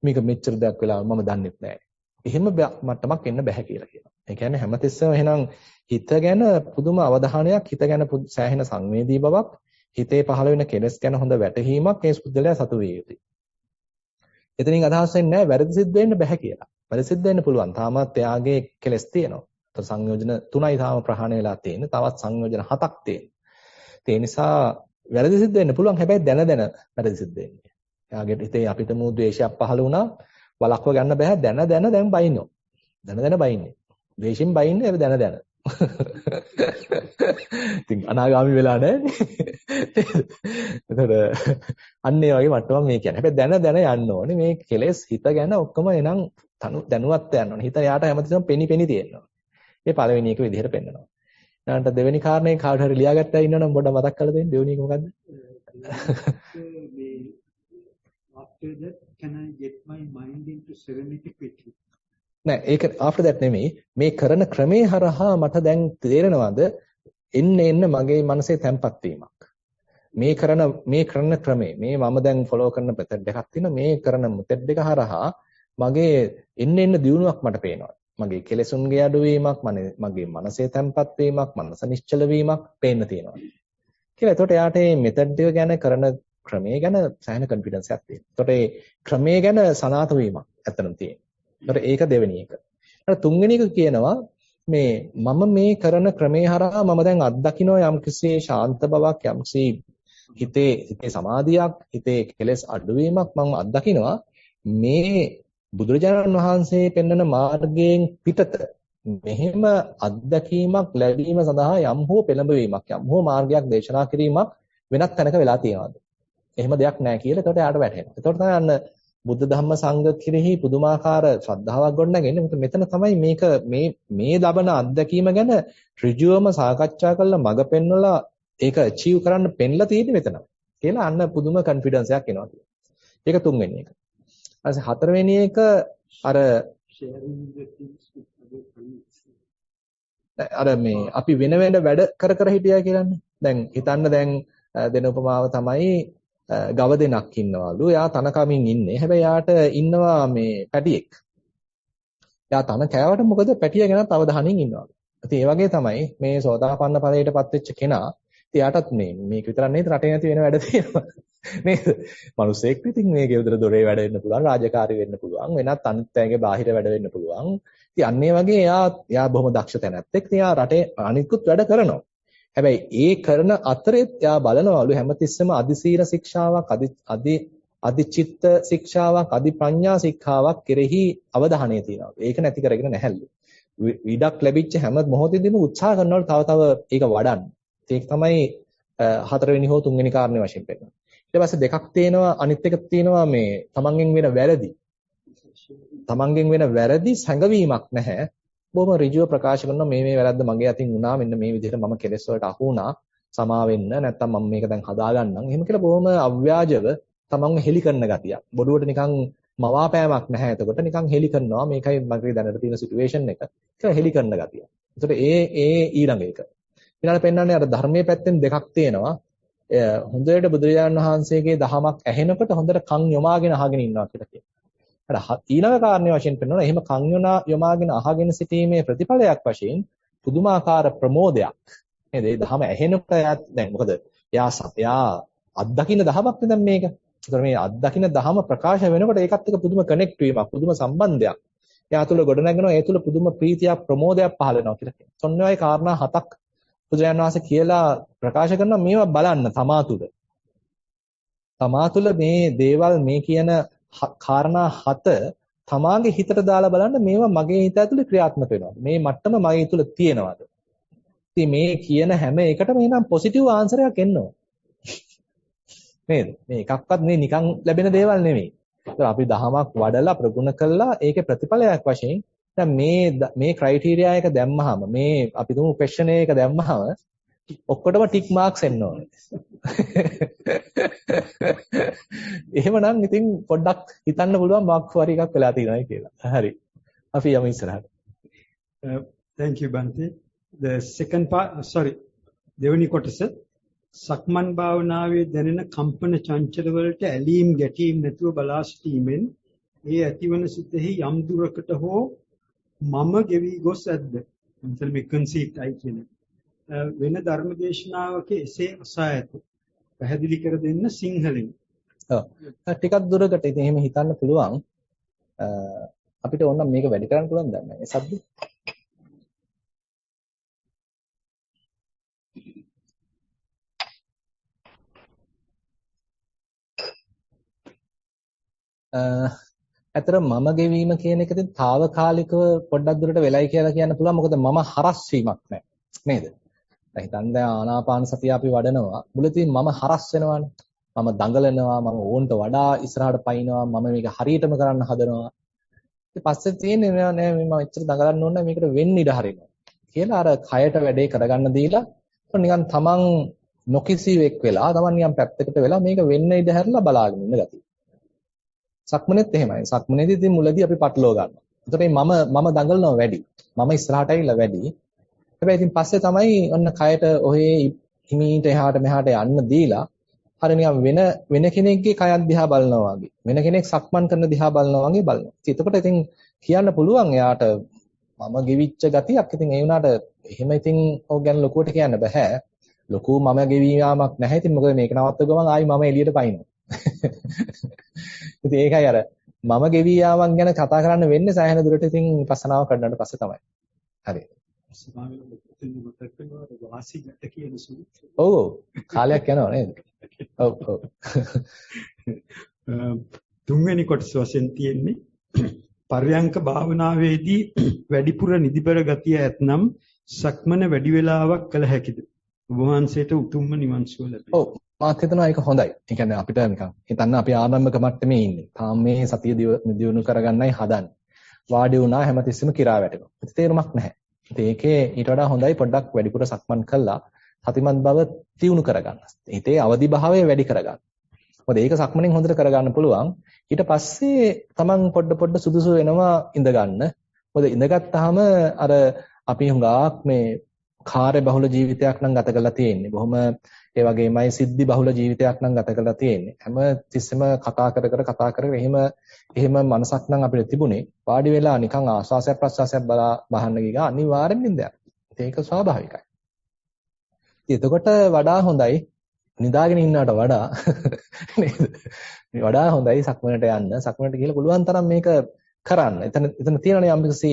මේක මෙච්චර දෙයක් වෙලා මම දන්නෙත් නැහැ. එහෙම මට්ටමක් එන්න බෑ කියලා කියනවා. ඒ කියන්නේ හැමතිස්සෙම එහෙනම් හිත ගැන පුදුම අවධානයක්, හිත ගැන සෑහෙන සංවේදී බවක්, හිතේ පහළ වෙන කෙලෙස් ගැන හොඳ වැටහීමක් මේ පුද්ගලයා සතු විය යුතුයි. එතනින් අදහස් වෙන්නේ නැහැ වැරදි සිද්ධ වෙන්න බෑ කියලා. වැරදි සිද්ධ වෙන්න පුළුවන්. තාමත් එයාගේ කෙලෙස් තියෙනවා. ඒතර සංයෝජන 3යි තාම ප්‍රහාණය වෙලා තියෙන්නේ. තවත් සංයෝජන 7ක් තියෙනවා. ඒ නිසා වැරදි සිද්ධ වෙන්න පුළුවන්. හැබැයි දැන වැරදි සිද්ධ වෙන්නේ. එයාගේ හිතේ අපිටම ද්වේෂයක් පහළ වුණා. වළක්ව ගන්න බෑ. දැන් බයින්නෝ. දැන බයින්නේ. ද්වේෂෙන් බයින්නේ ඒක දැන. ඉතින් අනාගාමි වෙලා නැහැ. එතකොට අන්න ඒ වගේ මට්ටමක් මේ කියන්නේ. හැබැයි දැන යන්න ඕනේ. මේ කෙලෙස් හිත ගැන ඔක්කොම එනම් දැනුවත් යන්න ඕනේ. හිත යාට හැමතිස්සෙම පෙනි තියෙනවා. මේ පළවෙනි එක විදිහට පෙන්නනවා. ඊළඟට දෙවෙනි කාරණේ කාට හරි ලියාගත්තා ඉන්නවනම් පොඩ්ඩක් මතක් කරලා දෙන්න. දෙවෙනි එක මොකද්ද? After that, can I get my mind into serenity quickly? නෑ ඒක after that නෙමෙයි. මේ කරන ක්‍රමේ හරහා මට දැන් තේරෙනවද එන්න මගේ මනසේ තැම්පත් වීමක්. මේ කරන ක්‍රමේ මේ මම දැන් ෆලෝ කරන මෙතඩ් එකක් තියෙනවා. මේ කරන මෙතඩ් එක හරහා මගේ එන්න දියුණුවක් මට පේනවා. මගේ කෙලෙසුන්ගේ අඩුවීමක්, මගේ මනසේ තැම්පත් වීමක්, මනස නිශ්චල වීමක් පේන්න තියෙනවා. කියලා. එතකොට එයාට මේ මෙතඩ් එක ගැන කරන ක්‍රමයේ ගැන සෑහෙන කොන්ෆිඩන්ස් එකක් තියෙනවා. එතකොට මේ ක්‍රමයේ ගැන සනාත වීමක් ඇත්තටම තියෙනවා. එතකොට ඒක දෙවෙනි එක. ඊට තුන්වෙනි එක කියනවා මම මේ කරන ක්‍රමේ හරහා මම දැන් අත්දකින්න යම්කිසි ශාන්ත බවක්, යම්කිසි හිතේ සමාධියක්, හිතේ කෙලෙස් අඩුවීමක් මම අත්දකින්නවා. මේ බුදුරජාණන් වහන්සේ පෙන්වන මාර්ගයෙන් පිටත මෙහෙම අත්දැකීමක් ලැබීම සඳහා යම් හෝ පෙළඹවීමක්, යම් හෝ මාර්ගයක් දේශනා කිරීමක් වෙනත් තැනක වෙලා තියෙනවද? එහෙම දෙයක් නැහැ කියලා එතකොට යාට වැටහෙනවා. එතකොට තමයි අන්න බුද්ධ ධම්ම සංඝ කිරෙහි පුදුමාකාර ශ්‍රද්ධාවක් ගොඩනගන්නේ. මොකද මෙතන තමයි මේ ලබන අත්දැකීම ගැන ඍජුවම සාකච්ඡා කරලා මඟ පෙන්වලා ඒක අචීව් කරන්න පෙන්ලා තියෙන්නේ මෙතන. කියලා අන්න පුදුම කොන්ෆිඩන්ස් එකක් එනවා. ඒක තුන්වෙනි එක. ඊට හතරවෙනි එක අර අපි වෙන වැඩ කර හිටියා කියලානේ. දැන් හිතන්න දැන් දෙන උපමාව තමයි ගව දෙනක් ඉන්නවලු. එයා තන කමින් ඉන්නේ. හැබැයි යාට ඉන්නවා මේ පැටියෙක්. එයා තන කෑවට මොකද පැටිය ගැනත් අවධානයෙන් ඉන්නවලු. ඉතින් ඒ වගේ තමයි මේ සෝතාපන්න ඵලයටපත් වෙච්ච කෙනා. ඉතින් යාටත් මේක විතරක් නෙවෙයි රටේ නැති වෙන වැඩ තියෙනවා. නේද? මිනිස්සෙක් ඉතින් මේ ගෙවදර දොරේ වැඩ වෙන්න පුළුවන්, රාජකාරී වෙන්න පුළුවන්, වෙනත් අනිත් අයගේ බාහිර වැඩ වෙන්න පුළුවන්. ඉතින් අන්න ඒ වගේ එයා බොහොම දක්ෂ තැනැත්තෙක්. ඉතින් එයා රටේ අනිත්කුත් වැඩ කරනවා. හැබැයි ඒ කරන අතරෙත් එයා බලනවලු හැමතිස්සෙම අදිසීල ශික්ෂාවක්, අදිචිත්ත ශික්ෂාවක්, අදි ප්‍රඥා ශික්ෂාවක් කෙරෙහි අවධානය තියෙනවා. ඒක නැති කරගෙන නැහැලු. විඩක් ලැබිච්ච හැම මොහොතෙදිම උත්සාහ කරනවලු තව ඒක වඩන්න. ඒක තමයි හතරවෙනි හෝ තුන්වෙනි කාරණේ වශයෙන් පෙන්නනවා. ඊට පස්සේ දෙකක් තියෙනවා. අනිත් එක තියෙනවා මේ තමන්ගෙන් වෙන වැරදි. තමන්ගෙන් වෙන වැරදි සංගවීමක් නැහැ. බොහොම ඍජුව ප්‍රකාශ කරනවා මේ වැරද්ද මගේ අතින් වුණා. මෙන්න මේ විදිහට මම කෙලෙස් වලට අහු වුණා. සමා වෙන්න. නැත්තම් මම මේක දැන් හදාගන්නම්. එහෙම කියලා බොහොම අව්‍යාජව තමන්ව හෙලි කරන ගතියක්. බොඩුවට නිකන් මවාපෑමක් නැහැ. එතකොට නිකන් හෙලි කරනවා. මේකයි මගේ දැනට තියෙන සිටුේෂන් එක. ඒක හෙලි කරන ගතිය. එතකොට ඒ ඊළඟ එක. ඊළඟට පෙන්නන්නේ අර ධර්මයේ පැත්තෙන් දෙකක් තියෙනවා. හොඳට බුදුරජාණන් වහන්සේගේ දහමක් ඇහෙනකොට හොඳට කන් යොමාගෙන අහගෙන ඉන්නවා කියලා කියනවා. ඊළඟ කාරණේ වශයෙන් පෙන්වනවා එහෙම කන් යොමාගෙන අහගෙන සිටීමේ ප්‍රතිඵලයක් වශයෙන් පුදුමාකාර ප්‍රමෝදයක් නේද? ඒ දහම ඇහෙනකොට දැන් මොකද එයා අත්දකින්න දහමක් නේ දැන් මේක. ඒතර මේ අත්දකින්න දහම ප්‍රකාශ වෙනකොට ඒකත් එක්ක පුදුම කනෙක්ට් වීමක්, පුදුම සම්බන්ධයක්. එයා තුල ගොඩනගෙනවා. ඒ තුල පුදුම ප්‍රීතියක්, ප්‍රමෝදයක් පහළ වෙනවා කියලා කියනවා. ඔන්න ඔය කාරණා හතක් බුදුරජාණන් වහන්සේ කියලා ප්‍රකාශ කරනවා. මේවා බලන්න තමා තුල මේ දේවල් මේ කියන කාරණා හත තමාගේ හිතට දාලා බලන්න මේවා මගේ හිත ඇතුලේ ක්‍රියාත්මක වෙනවා. මේ මට්ටම මගේ තුල තියෙනවද? ඉතින් මේ කියන හැම එකටම එනම් පොසිටිව් ආන්සර් එකක් එන්න ඕන. නේද? මේ එකක්වත් මේ නිකන් ලැබෙන දේවල් නෙමෙයි. ඒත් අපි දහමක් වඩලා ප්‍රගුණ කළා ඒකේ ප්‍රතිඵලයක් වශයෙන් දැන් මේ ක්‍රයිටීරියා එක දැම්මහම මේ අපි තුමු ක්වෙස්චන් එක දැම්මහම ඔක්කොටම ටික් මාක්ස් එන්න ඕනේ. එහෙමනම් ඉතින් පොඩ්ඩක් හිතන්න පුළුවන් මාක් වරි එකක් වෙලා තියෙනවායි කියලා. හරි. අපි යමු ඉස්සරහට. Thank you Bante. The second part, දෙවෙනි කොටස සක්මන් භාවනාවේ දැනෙන කම්පන චංචල වලට ඇලීම් ගැටීම් නැතුව බලා සිටීමෙන් ඒ ඇතිවන සිතෙහි යම් දුරකට හෝ මම ගෙවි ගොස් ඇද්ද? මෙතන මේ කන්සීට් අයි කියන්නේ. වෙන ධර්මදේශනාවක එසේ අසා ඇත. පැහැදිලි කර දෙන්න සිංහලෙන්. ඔව්. ටිකක් දුරකට ඉතින් එහෙම හිතන්න පුළුවන්. අපිට ඕනම් මේක වැඩි කරන්න පුළුවන් දැන් මේ සද්ද. ඇතර මම ගෙවීම කියන එක ඉතින් తాවකාලිකව පොඩ්ඩක් දුරට වෙලයි කියලා කියන්න පුළුවන්. මොකද මම හරස් වීමක් නැහැ. නේද? දැන් හිතන්න දැන් ආනාපාන සතිය අපි වඩනවා. මුලදී මම හරස් වෙනවානේ. මම දඟලනවා, මම ඕන්ට වඩා ඉස්සරහට පයින්නවා, මම මේක හරියටම කරන්න හදනවා. ඊට පස්සේ තියෙන්නේ නෑ මම එච්චර දඟලන්න ඕනේ මේකට වෙන්න ඉඩ හරිනවා. කියලා අර කයට වැඩේ කරගන්න දීලා නිකන් තමන් නොකිසිවෙක් වෙලා, තමන් නිකන් පැත්තකට වෙලා මේක වෙන්න ඉඩ හැරලා බලාගෙන ඉන්න ගතිය. සක්මනේත් එහෙමයි. සක්මනේදී ඉතින් මුලදී අපි පටලව ගන්නවා. ඒතකොට මම දඟලනවා වැඩි. මම ඉස්සරහට ඇවිල්ලා වැඩි. හැබැයි ඉතින් පස්සේ තමයි ඔන්න කයට ඔහේ හිමීට එහාට මෙහාට යන්න දීලා හර නිකන් වෙන කෙනෙක්ගේ කයක් දිහා බලනවා වගේ. වෙන කෙනෙක් සක්මන් කරන දිහා බලනවා වගේ බලනවා. එතකොට ඉතින් කියන්න පුළුවන් එයාට මම ගෙවිච්ච ගතියක්. ඉතින් ඒ වුණාට එහෙම ඉතින් ඔය ගැන ලොකුවට කියන්න බෑ. ලොකු මම ගෙවීමක් නැහැ. ඉතින් මොකද මේක නවත්ව ගමන් ආයි මම එළියට පයින්නවා. ඉතින් ඒකයි අර මම ගෙවී යාමක් ගැන කතා කරන්න වෙන්නේ සෑහෙන දුරට ඉතින් විපස්සනාව කරනට පස්සේ තමයි. හරි. ඔව් කාලයක් යනවා නේද? ඔව් ඔව්. තුන්වෙනි කොටස වශයෙන් තියෙන්නේ පර්යංක භාවනාවේදී වැඩිපුර නිදිබර ගතිය ඇතනම් සක්මන වැඩි වේලාවක් කළ හැකිද? ඔබ වහන්සේට උතුම්ම නිවන් සුව ලැබේ. ඔව් මාත් හිතනවා ඒක හොඳයි. ඒ කියන්නේ අපිට නිකන් හිතන්න අපි ආරම්භක මට්ටමේ ඉන්නේ. තාම මේ සතිය දියුණු කරගන්නයි හදන්නේ. වාඩි වුණා හැමතිස්සෙම කිරා වැටෙනවා. ඒක තේරුමක් නැහැ. ඉතින් ඒකේ ඊට වඩා හොඳයි පොඩ්ඩක් වැඩිපුර සක්මන් කළා සතිමත් බව දියුණු කරගන්න. හිතේ අවදි භාවය වැඩි කරගන්න. මොකද ඒක සක්මනෙන් හොඳට කරගන්න පුළුවන්. ඊට පස්සේ තමන් පොඩ සුදුසු වෙනවා ඉඳ ගන්න. මොකද ඉඳගත්තාම අර අපි හුඟක් මේ කාර්ය බහුල ජීවිතයක් නම් ගත කරලා තියෙන්නේ. බොහොම ඒ වගේමයි සිද්ධි බහුල ජීවිතයක් නම් ගත කරලා තියෙන්නේ. හැම තිස්සෙම කතා කර එහෙම මනසක් නම් අපිට තිබුණේ. වාඩි වෙලා නිකන් ආස්වාසයක් ප්‍රස්වාසයක් බහන්න ගියා අනිවාර්යෙන්ම නිදයක්. ඒක ස්වාභාවිකයි. එතකොට වඩා හොඳයි නිදාගෙන ඉන්නවට වඩා නේද? වඩා හොඳයි සක්මනට යන්න. සක්මනට ගිහලා පුළුවන් තරම් මේක කරන්න. එතන තියෙනනේ යම්කිසි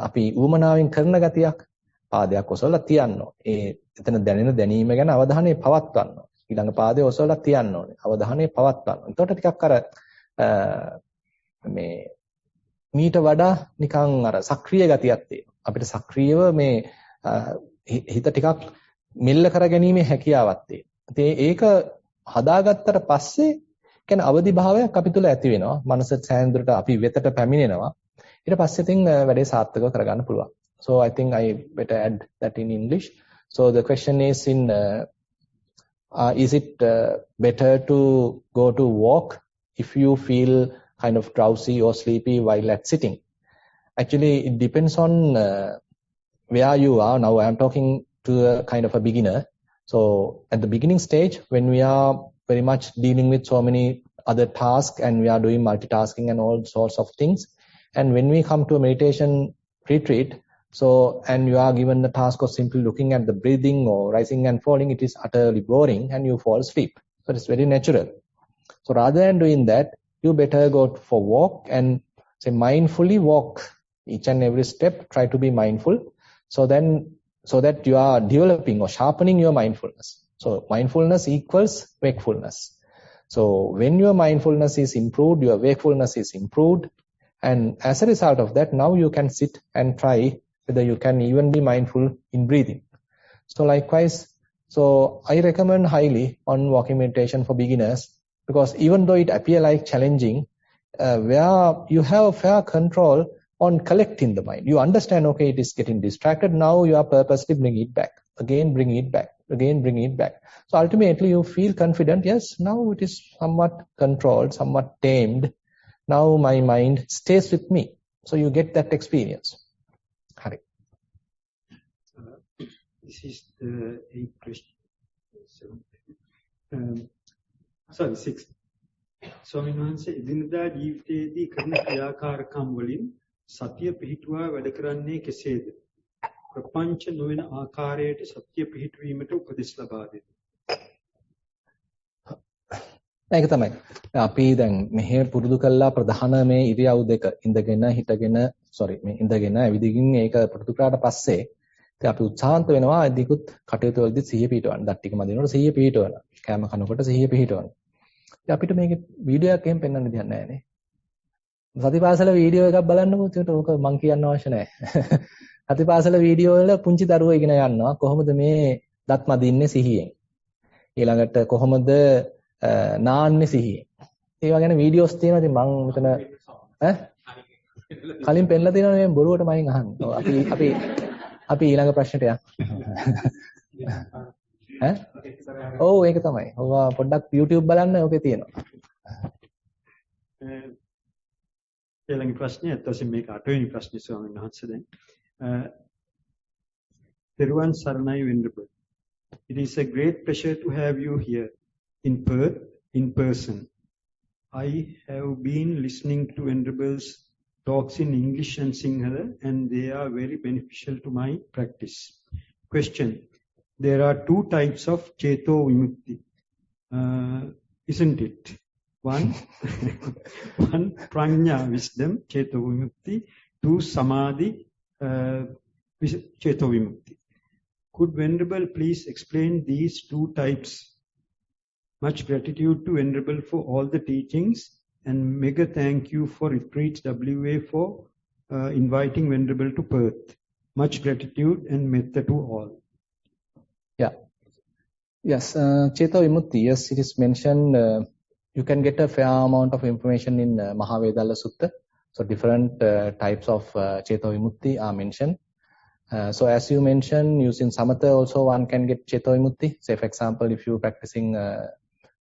අපි ඌමනාවෙන් කරන ගතියක්. පාදයක් ඔසවලා තියන්න ඕනේ. එතන දැනෙන දැනීම ගැන අවධානය පවත්වන්න ඕනේ. ඊළඟ පාදයේ ඔසවලා තියන්න ඕනේ. අවධානය පවත්වන්න. එතකොට ටිකක් අර මේ මීට වඩා නිකන් අර සක්‍රීය ගතියක් තියෙනවා. අපිට සක්‍රීයව මේ හිත ටිකක් මෙල්ල කරගැනීමේ හැකියාවක් තියෙනවා. ඒක හදාගත්තට පස්සේ කියන්නේ අවදි භාවයක් අපි තුල ඇති වෙනවා. මනස සෑහෙන අපි වෙතට පැමිණෙනවා. ඊට පස්සේ ඉතින් වැඩේ සාර්ථකව කරගන්න පුළුවන්. So I think I better add that in English. So the question is is it better to go to walk if you feel kind of drowsy or sleepy while at sitting? Actually, it depends on where you are. Now I am talking to a kind of a beginner. So at the beginning stage, when we are very much dealing with so many other tasks and we are doing multitasking and all sorts of things, and when we come to a meditation retreat, and you are given the task of simply looking at the breathing or rising and falling, it is utterly boring and you fall asleep. So it's very natural. So rather than doing that, you better go for walk and say mindfully walk each and every step. Try to be mindful. So that you are developing or sharpening your mindfulness. So mindfulness equals wakefulness. So when your mindfulness is improved, your wakefulness is improved, and as a result of that, now you can sit and try whether you can even be mindful in breathing. So likewise, I recommend highly on walking meditation for beginners, because even though it appear like challenging, where you have fair control on collecting the mind. You understand, okay, it is getting distracted. Now you are purposely bringing it back. Again, bring it back. Again, bring it back. So ultimately you feel confident. Yes, now it is somewhat controlled, somewhat tamed. Now my mind stays with me. So you get that experience. Hari. This is the 8th question. Sorry, 6th. ස්වාමීන් වහන්සේ එදිනදා ජීවිතයේදී කරන ක්‍රියාකාරකම් වලින් සතිය පිහිටුවා වැඩ කරන්නේ කෙසේද? ප්‍රපංච නොවන ආකාරයට සතිය පිහිටුවීමට උපදෙස් ලබා දෙන්න. ඒක තමයි. අපි දැන් මෙහෙ පුරුදු කළා ප්‍රධාන මේ ඉරියව් දෙක ඉඳගෙන හිටගෙන මේ ඉඳගෙන ඇවිදගෙන ඒක පුරුදු කරාට පස්සේ ඉතින් අපි උත්සාහන්ත වෙනවා අදිකුත් කටයුතු වලදී සිහිය පිහිටවන්න. දත් ටික මදිනකොට සිහිය පිහිටවන්න. කෑම කනකොට සිහිය පිහිටවන්න. ඉතින් අපිට මේකේ වීඩියෝ එකක් එහෙම පෙන්වන්න දෙයක් නැහැ නේ. සතිපාසල වීඩියෝ එකක් බලන්නකො ඒකට ඕක මං කියන්න අවශ්‍ය නැහැ. සතිපාසල වීඩියෝ වල පුංචි දරුවෝ ඉගෙන ගන්නවා කොහොමද මේ දත් මදින්නේ සිහියෙන්. ඊළඟට කොහොමද නාන්නේ සිහියෙන්. ඒවා ගැන වීඩියෝස් තියෙනවා. ඉතින් මං මෙතන කලින් පෙන්නලා තියෙනවා මේ බොරුවට මයින් අහන්න. අපි ඊළඟ ප්‍රශ්නෙට යමු. ඔව් ඒක තමයි. ඔවා පොඩ්ඩක් YouTube බලන්න ඕකේ තියෙනවා. ඊළඟ ප්‍රශ්නේ අතොසින් මේක 8 වෙනි ප්‍රශ්නේ ස්වාමීන් වහන්සේ දැන්. Theruvan Saranai Venerable. It is a great pleasure to have you here in Perth in person. I have been listening to Venerable's talks in English and Sinhala and they are very beneficial to my practice. Question. There are two types of Cheto Vimukti, isn't it? One Prajna wisdom, Cheto Vimukti. Two Samadhi, Cheto Vimukti. Could Venerable please explain these two types? Much gratitude to Venerable for all the teachings and mega thank you for Retreats WA for inviting Venerable to Perth. Much gratitude and metta to all. Yeah. Yes, Cheto Vimukti, yes, it is mentioned. You can get a fair amount of information in Mahavedalla Sutta. So different types of Cheto Vimukti are mentioned. So as you mentioned, using Samatha also one can get Cheto Vimukti. Say for example, if you're practicing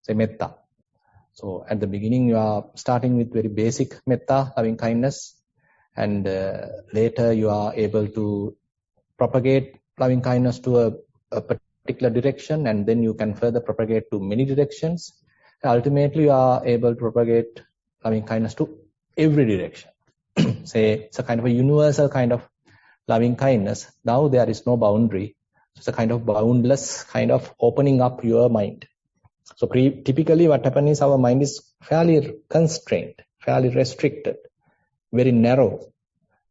say Metta. So at the beginning you are starting with very basic Metta, loving kindness. And later you are able to propagate loving kindness to a particular direction. And then you can further propagate to many directions. Ultimately you are able to propagate loving kindness to every direction. Say it's a kind of a universal kind of loving kindness. Now there is no boundary. It's a kind of boundless kind of opening up your mind. So typically what happens is our mind is fairly constrained, fairly restricted, very narrow.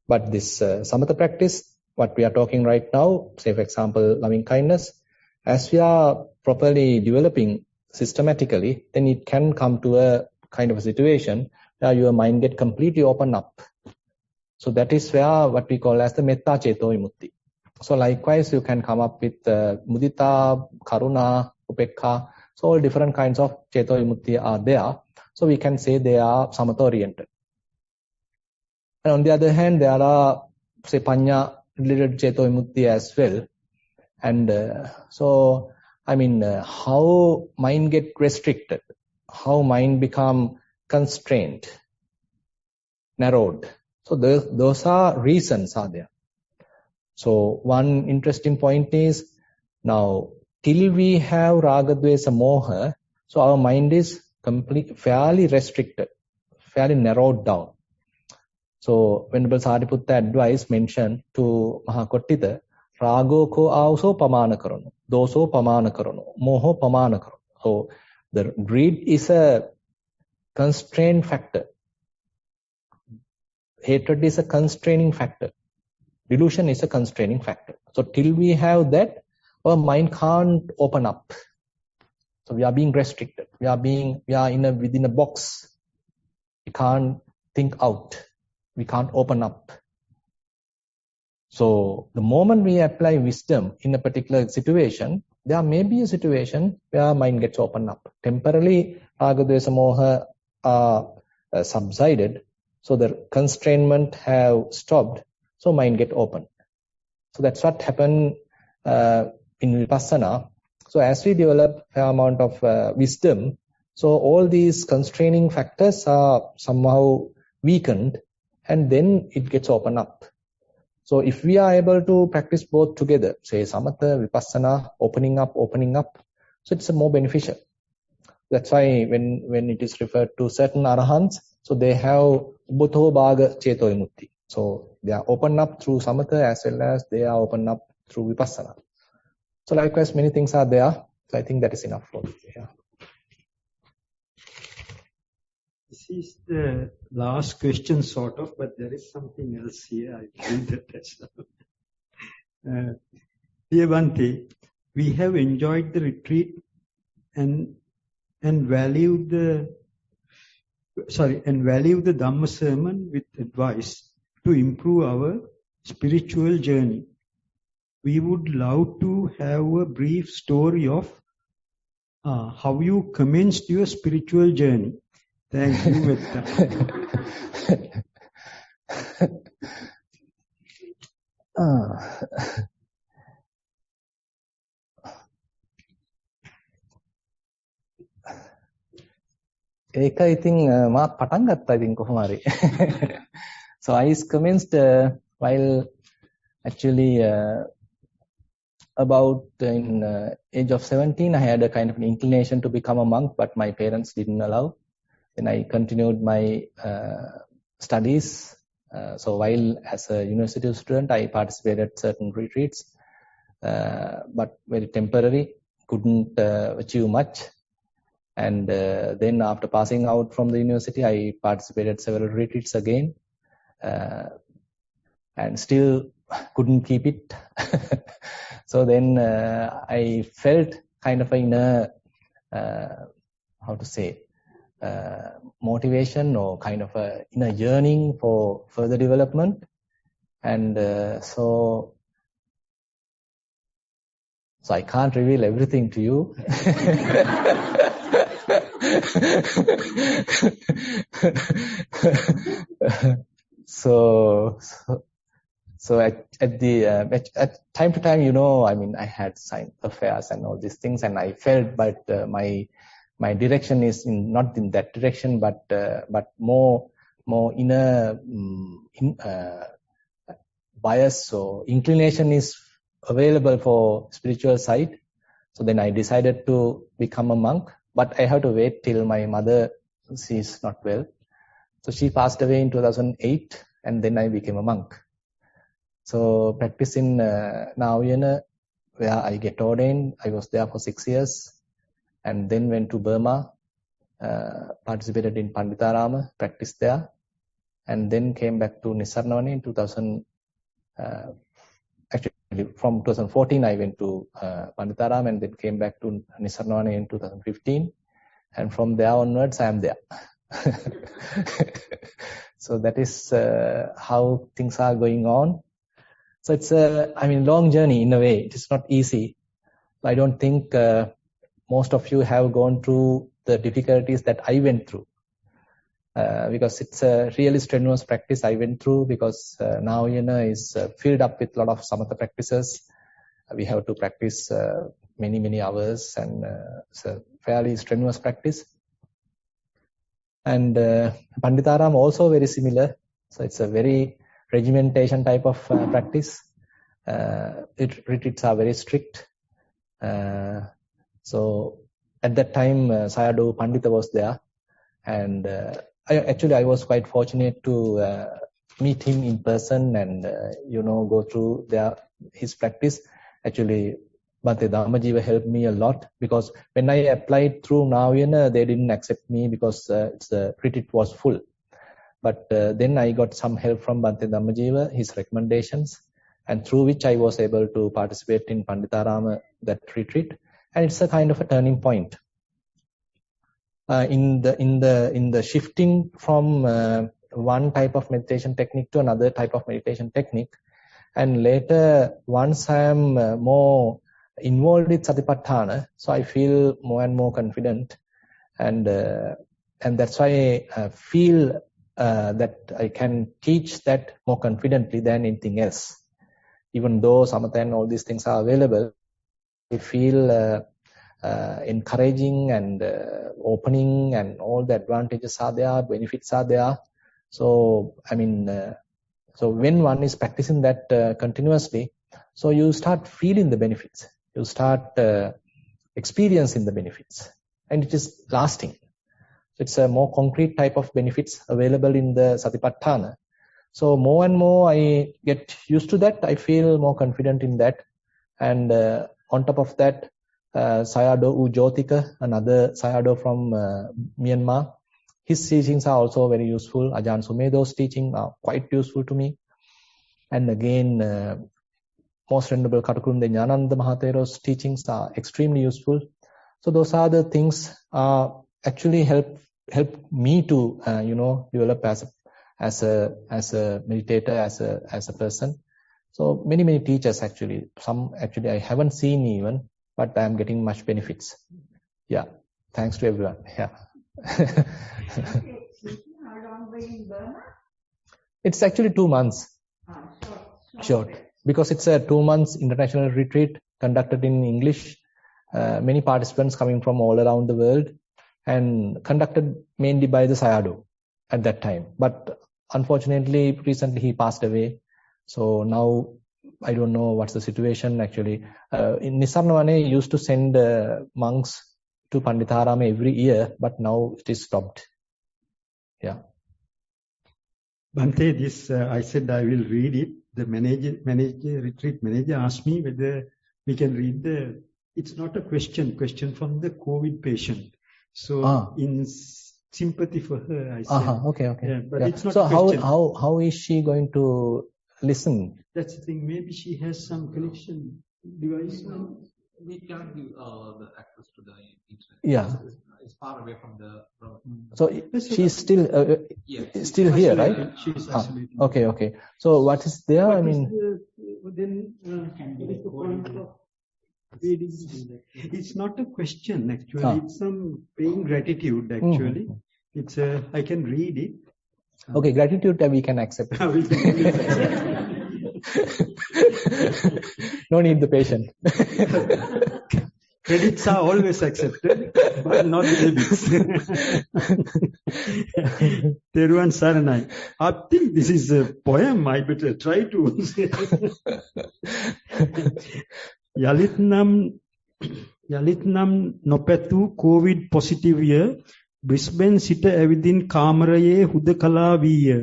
But this Samatha practice, what we are talking right now, say for example loving kindness, as we are properly developing systematically, then it can come to a kind of a situation where your mind get completely open up. So that is where what we call as the Metta Cheto Vimukti. So likewise you can come up with Mudita, Karuna, Upekha. So all different kinds of Cheto Vimukti are there. So we can say they are Samatha oriented. And on the other hand, there are say Panya related Cheto Vimukti as well. And so I mean how mind get restricted, how mind become constrained, narrowed. So those are reasons are there. So one interesting point is now till we have Raga Dvesa Moha, so our mind is fairly restricted, fairly narrowed down. So Venerable Sariputta advice mentioned to Mahakottita, Rago ko also pamana karano, doso pamana karano, moho pamana karano. So the greed is a constraint factor. Hatred is a constraining factor. Delusion is a constraining factor. So till we have that, our mind can't open up. So we are being restricted. We are within a box. We can't think out. We can't open up. So the moment we apply wisdom in a particular situation, there may be a situation where mind gets opened up. Temporarily, Raga Dvesa Moha are subsided. So the constrainment have stopped. So mind get open. So that's what happened in Vipassana. So as we develop fair amount of wisdom, so all these constraining factors are somehow weakened and then it gets opened up. So if we are able to practice both together, say Samatha, Vipassana, opening up, so it's more beneficial. That's why when it is referred to certain Arahants, so they have Buddho Bhaga Cheto Vimukti. So they are open up through samatha as well as they are open up through vipassana. So likewise, many things are there. So I think that is enough for today. Yeah. This is the last question, sort of, but there is something else here. I read that as well. Dear Bhante, we have enjoyed the retreat and value the Dhamma sermon with advice to improve our spiritual journey. We would love to have a brief story of how you commenced your spiritual journey. Thank you, Metta. ඒක ඉතින් මා පටන් ගත්තා ඉතින් කොහොම හරි. So I commenced while actually about in age of 17 I had a kind of an inclination to become a monk, but my parents didn't allow. Then I continued my studies. So while as a university student I participated certain retreats, but very temporary, couldn't achieve much. And then after passing out from the university, I participated several retreats again, and still couldn't keep it. So then I felt kind of in a, motivation or kind of a inner yearning for further development. And so I can't reveal everything to you. So at time to time, I mean, I had signed affairs and all these things, and I felt, but my direction is not in that direction, but more inner bias or inclination is available for spiritual side. So then I decided to become a monk, but I have to wait till my mother, she's not well. So she passed away in 2008, and then I became a monk. So practice in Nissarana, where I get ordained, I was there for 6 years, and then went to Burma, participated in Panadure, practiced there, and then came back to Nissarana in 2000. Actually, from 2014 I went to Panadure and then came back to Nissarana in 2015, and from there onwards I am there. So that is how things are going on. So it's a, long journey in a way. It is not easy. I don't think most of you have gone through the difficulties that I went through, because it's a really strenuous practice I went through, because now is filled up with a lot of samatha practices. We have to practice many hours, and it's a fairly strenuous practice. And Panditaram also very similar. So it's a very regimentation type of practice. Retreats are very strict. So at that time, Sayadaw Pandita was there, and I was quite fortunate to meet him in person and go through his practice. Actually, Bhante Dhammajiva helped me a lot, because when I applied through Nissarana, they didn't accept me because the retreat was full. But then I got some help from Bhante Dhammajiva, his recommendations, and through which I was able to participate in Panditarama, that retreat, and it's a kind of a turning point. In the shifting from one type of meditation technique to another type of meditation technique, and later once I am more involved with Satipatthana, so I feel more and more confident, and that's why I feel that I can teach that more confidently than anything else. Even though samatha and all these things are available, I feel encouraging and opening, and all the advantages are there, benefits are there. So so when one is practicing that continuously, so you start feeling the benefits, you start experiencing the benefits, and it is lasting. It's a more concrete type of benefits available in the Satipatthana. So more and more I get used to that. I feel more confident in that. And on top of that, Sayadaw U Jyotika, another Sayadaw from Myanmar, his teachings are also very useful. Ajahn Sumedho's teaching are quite useful to me. And again, Most Venerable Katakurunde Jnananda Mahathero's teachings are extremely useful. So those are the things actually help me to develop as a meditator, as a person. So many teachers actually. Some actually I haven't seen even, but I am getting much benefits. Yeah, thanks to everyone. Yeah. How long were you in Burma? It's actually 2 months. Short. Because it's a 2 months international retreat conducted in English. Many participants coming from all around the world and conducted mainly by the Sayadaw at that time. But unfortunately, recently he passed away. So now I don't know what's the situation actually. In Nissarana used to send monks to Panditharama every year, but now it is stopped. Yeah. Bhante, this I said I will read it. The retreat manager asked me whether we can read it's not a question from the COVID patient. So in sympathy for her, I said. Okay. Yeah, but yeah. it's not so a question. how is she going to listen? That's the thing. Maybe she has some connection device. We can't give the access to the internet. Yeah. It's far away from the. So she's still still here, right? She's isolated. Okay. So what is there? What I mean, then what is the point of reading? It's not a question actually. It's some paying gratitude actually. It's I can read it. Okay, gratitude we can accept. No need the patient. Credits are always accepted, but not debits. Theruvan Saranai. I think this is a poem. I better try to. Yalitnam Nopetu COVID positive year. Brisbane සිට ඇවිදින් කාමරයේ හුදකලා වීය.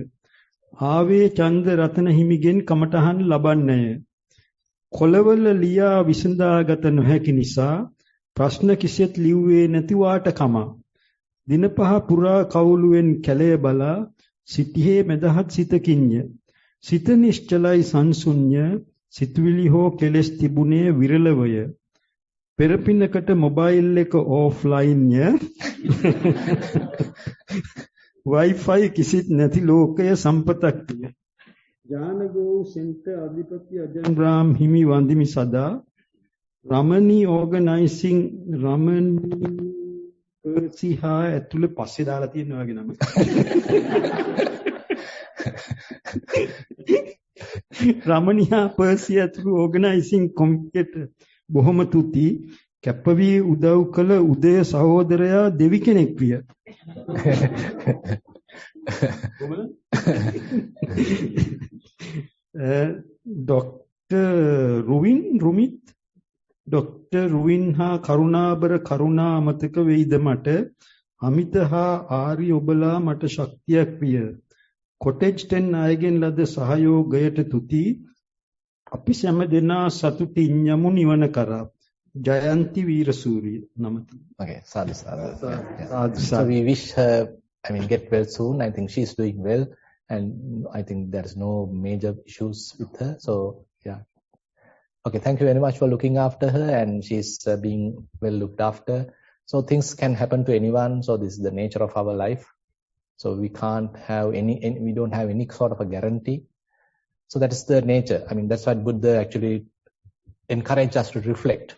ආවේ චන්දරතන හිමිගෙන් කමටහන් ලබන්නේය. කොළවල ලියා විසඳාගත නොහැකි නිසා ප්‍රශ්න කිසිත් ලිව්වේ නැතිවාට කම. දින පහ පුරා කවුළුවෙන් කැලය බලා සිටියේ මෙදහත් සිතකින්ය. සිත නිශ්චලයි සංසුන්්‍ය සිතුවිලි හෝ කෙලෙස් තිබුණේ විරලවය. පෙරපිනකට මොබයිල් එක ඕෆ්ලයින්ය. Wi-Fi කිසිත් නැති ලෝකය සම්පතක්ය. ජානගෝ සෙන්ටර් අධිපති අජන්රාම් හිමි වන්දිමි සදා. රමණී ඕගනයිසිං රමණී පර්සිහා ඇතුළේ පස්සේ දාලා තියෙනවා වගේ නම. රමණියා පර්සියා ඇතුළු ඕගනයිසිං කොමිටේට බොහොම තුති. කැපවී උදව් කළ උදය සහෝදරයා දෙවි කෙනෙක් විය. Dr. Ruin ha Karunabara Karuna Amataka වෙයිද මට අමිත හා ආරි ඔබලා මට ශක්තියක් විය. කොටේජ් 10 අයගෙන් ලද සහයෝගයට තුති. අපි සෑම දෙනා සතුටින් යමු නිවන කරා. Jayanti Veerasuriya Namati. Okay, sadhu. So we wish her, get well soon. I think she's doing well, and I think there's no major issues with her. So yeah. Okay, thank you very much for looking after her, and she's being well looked after. So things can happen to anyone. So this is the nature of our life. So we can't have we don't have any sort of a guarantee. So that is the nature. That's what Buddha actually encouraged us to reflect.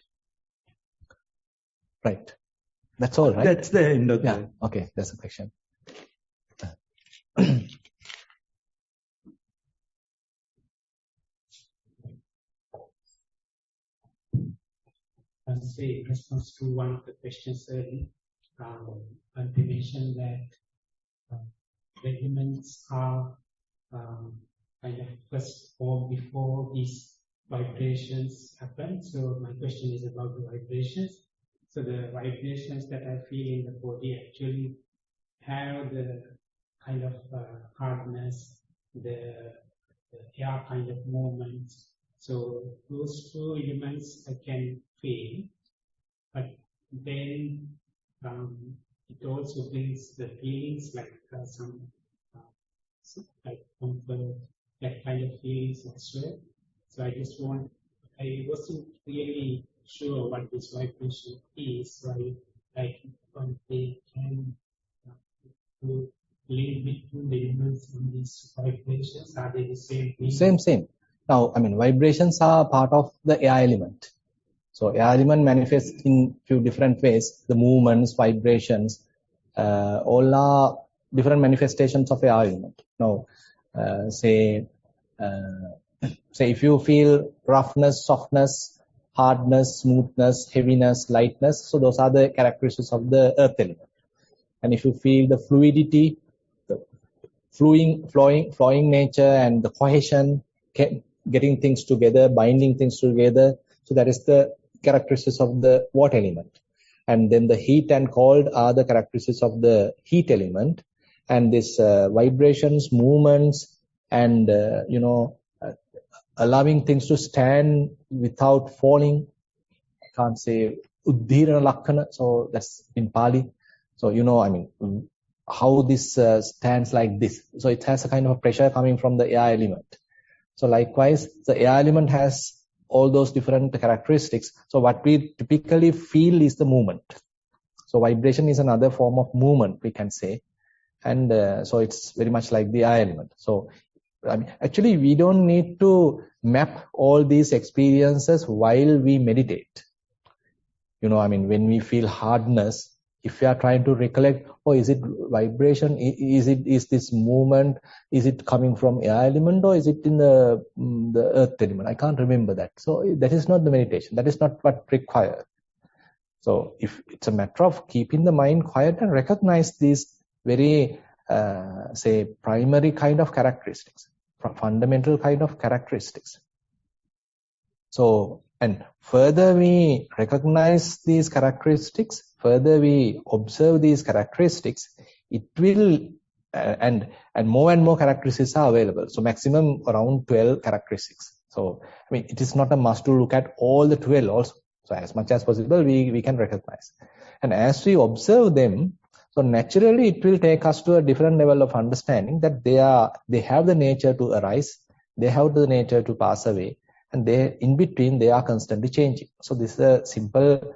Right. That's all, right? That's the end of that. Okay, that's the question. I'll say in response to one of the questions earlier, they mentioned that regiments are kind of first formed before these vibrations happen. So my question is about the vibrations. So the vibrations that I feel in the body actually have the kind of hardness the air kind of movements. So those two elements I can feel, but then it also brings the feelings like some like comfort, that kind of feelings as well. So I wasn't really sure what this vibration is, so I they can to link between the elements in these vibrations. Are they the same thing? Same. Now, I mean, vibrations are part of the air element. So air element manifests in few different ways. The movements, vibrations, all are different manifestations of air element. Now, say if you feel roughness, softness, hardness, smoothness, heaviness, lightness, so those are the characteristics of the earth element. And if you feel the fluidity, the flowing nature and the cohesion, getting things together, binding things together, so that is the characteristics of the water element. And then the heat and cold are the characteristics of the heat element. And this vibrations, movements, and allowing things to stand without falling. I can't say uddhirana lakkana, so that's in Pali. So how this stands like this. So it has a kind of a pressure coming from the air element. So likewise, the air element has all those different characteristics. So what we typically feel is the movement. So vibration is another form of movement, we can say. And so it's very much like the air element. So actually, we don't need to map all these experiences while we meditate. When we feel hardness, if we are trying to recollect, is it vibration? Is this movement? Is it coming from air element or is it in the earth element? I can't remember that. So that is not the meditation. That is not what required. So if it's a matter of keeping the mind quiet and recognize these very, primary kind of characteristics, fundamental kind of characteristics. So, and further we recognize these characteristics, further we observe these characteristics, it will, and more characteristics are available. So maximum around 12 characteristics. So, it is not a must to look at all the 12 also. So as much as possible, we can recognize. And as we observe them, so naturally it will take us to a different level of understanding that they have the nature to arise, they have the nature to pass away, and in between they are constantly changing. So this is a simple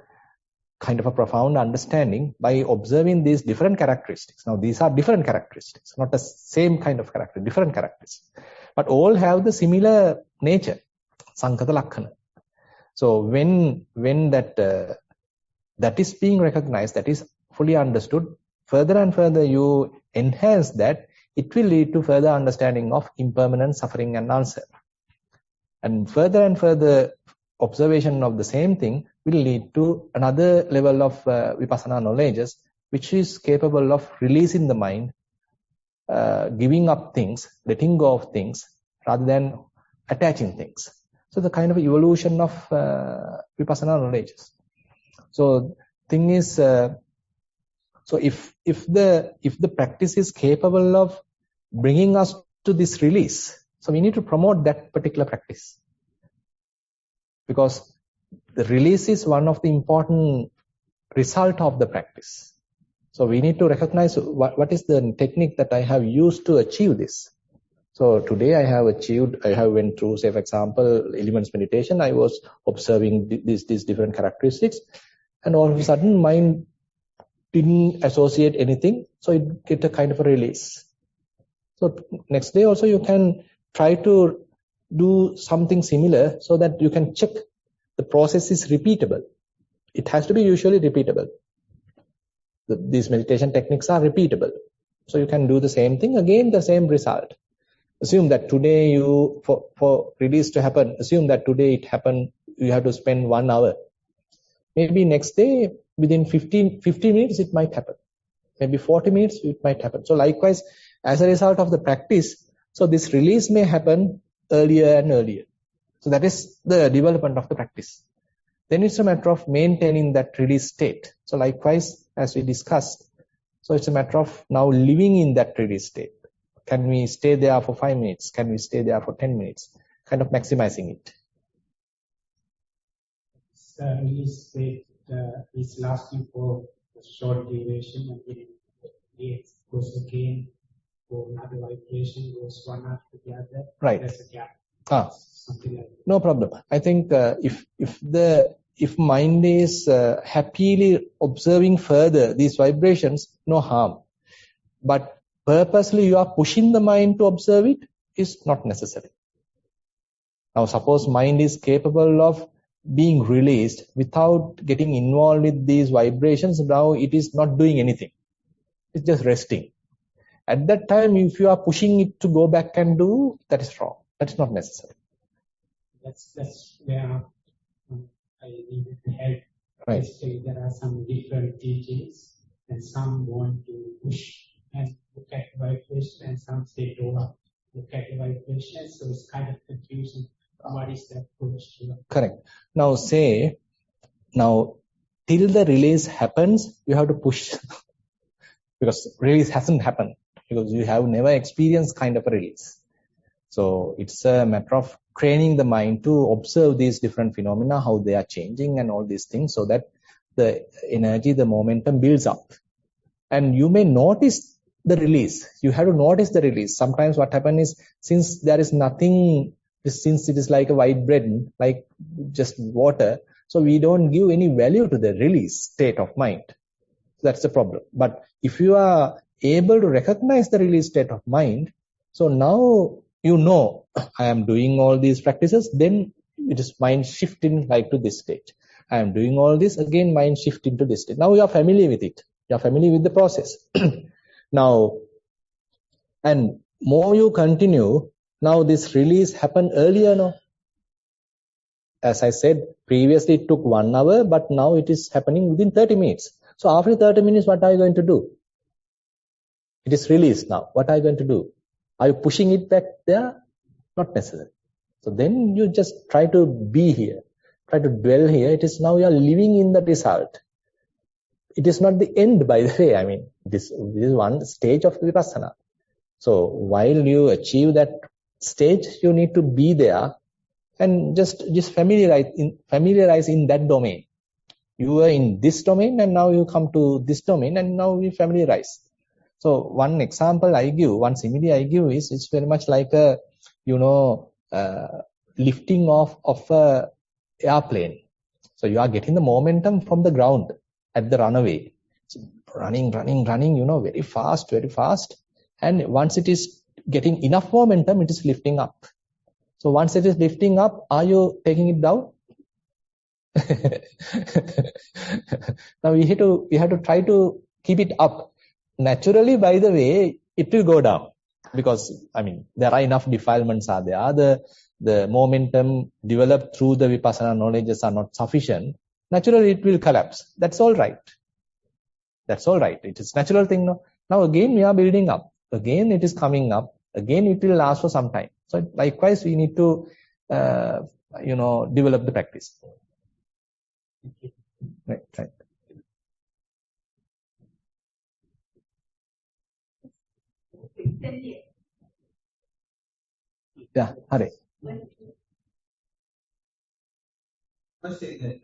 kind of a profound understanding by observing these different characteristics. Now these are different characteristics, not the same kind of character, different characteristics, but all have the similar nature, sankata lakkana. So when that is being recognized, that is fully understood, further and further you enhance that, it will lead to further understanding of impermanence, suffering and non-self. And further observation of the same thing will lead to another level of vipassana knowledges, which is capable of releasing the mind, giving up things, letting go of things, rather than attaching things. So the kind of evolution of vipassana knowledges. So thing is, so if the practice is capable of bringing us to this release, so we need to promote that particular practice, because the release is one of the important result of the practice. So we need to recognize what is the technique that I have used to achieve this. So today I have went through, say for example, elements meditation. I was observing these different characteristics, and all of a sudden mind didn't associate anything, so it get a kind of a release. So next day also you can try to do something similar so that you can check the process is repeatable. It has to be usually repeatable. These meditation techniques are repeatable. So you can do the same thing, again the same result. Assume that today for release to happen, assume that today it happened, you have to spend 1 hour. Maybe next day, within 50 minutes it might happen. Maybe 40 minutes it might happen. So likewise, as a result of the practice, so this release may happen earlier and earlier. So that is the development of the practice. Then it's a matter of maintaining that release state. So likewise, as we discussed, so it's a matter of now living in that release state. Can we stay there for 5 minutes? Can we stay there for 10 minutes? Kind of maximizing it. Release state is lasting for a short duration, and then it goes again for another vibration, goes one after the other. Right. There's a gap. Something like that. No problem. I think if mind is happily observing further these vibrations, no harm. But purposely you are pushing the mind to observe it is not necessary. Now suppose mind is capable of being released without getting involved with these vibrations. Now it is not doing anything. It's just resting. At that time, if you are pushing it to go back and do, that is wrong. That's not necessary. That's where I needed the help. Right. Basically, there are some different teachings, and some want to push and look at the vibration, and some say don't look at the vibration. So it's kind of confusing. What is that push? Correct. Now till the release happens, you have to push because release hasn't happened because you have never experienced kind of a release. So it's a matter of training the mind to observe these different phenomena, how they are changing and all these things, so that the energy, the momentum builds up. And you may notice the release. You have to notice the release. Sometimes what happens is, since there is nothing, since it is like a white bread, like just water, so we don't give any value to the release state of mind. That's the problem. But if you are able to recognize the release state of mind, so now you know, I am doing all these practices, then it is mind shifting like to this state. I am doing all this, again mind shifting to this state. Now you are familiar with it. You are familiar with the process. Now, and more you continue, now this release happened earlier now. As I said, previously it took 1 hour, but now it is happening within 30 minutes. So after 30 minutes, what are you going to do? It is released now. What are you going to do? Are you pushing it back there? Not necessary. So then you just try to be here. Try to dwell here. It is now you are living in the result. It is not the end, by the way. I mean, this is one stage of vipassana. So while you achieve that stage, you need to be there and just familiarize in that domain. You are in this domain and now you come to this domain and now we familiarize. So one example I give, one simile I give is, it's very much like a, lifting off of a airplane. So you are getting the momentum from the ground at the runway. So running, very fast. And once it is getting enough momentum, it is lifting up. So once it is lifting up, are you taking it down? Now we have to try to keep it up. Naturally, by the way, it will go down because, there are enough defilements are there. The momentum developed through the vipassana knowledges are not sufficient. Naturally, it will collapse. That's all right. It is natural thing. Now again, we are building up. Again, it is coming up. Again, it will last for some time. So likewise, we need to, develop the practice. Right. Yeah, Hare. I say that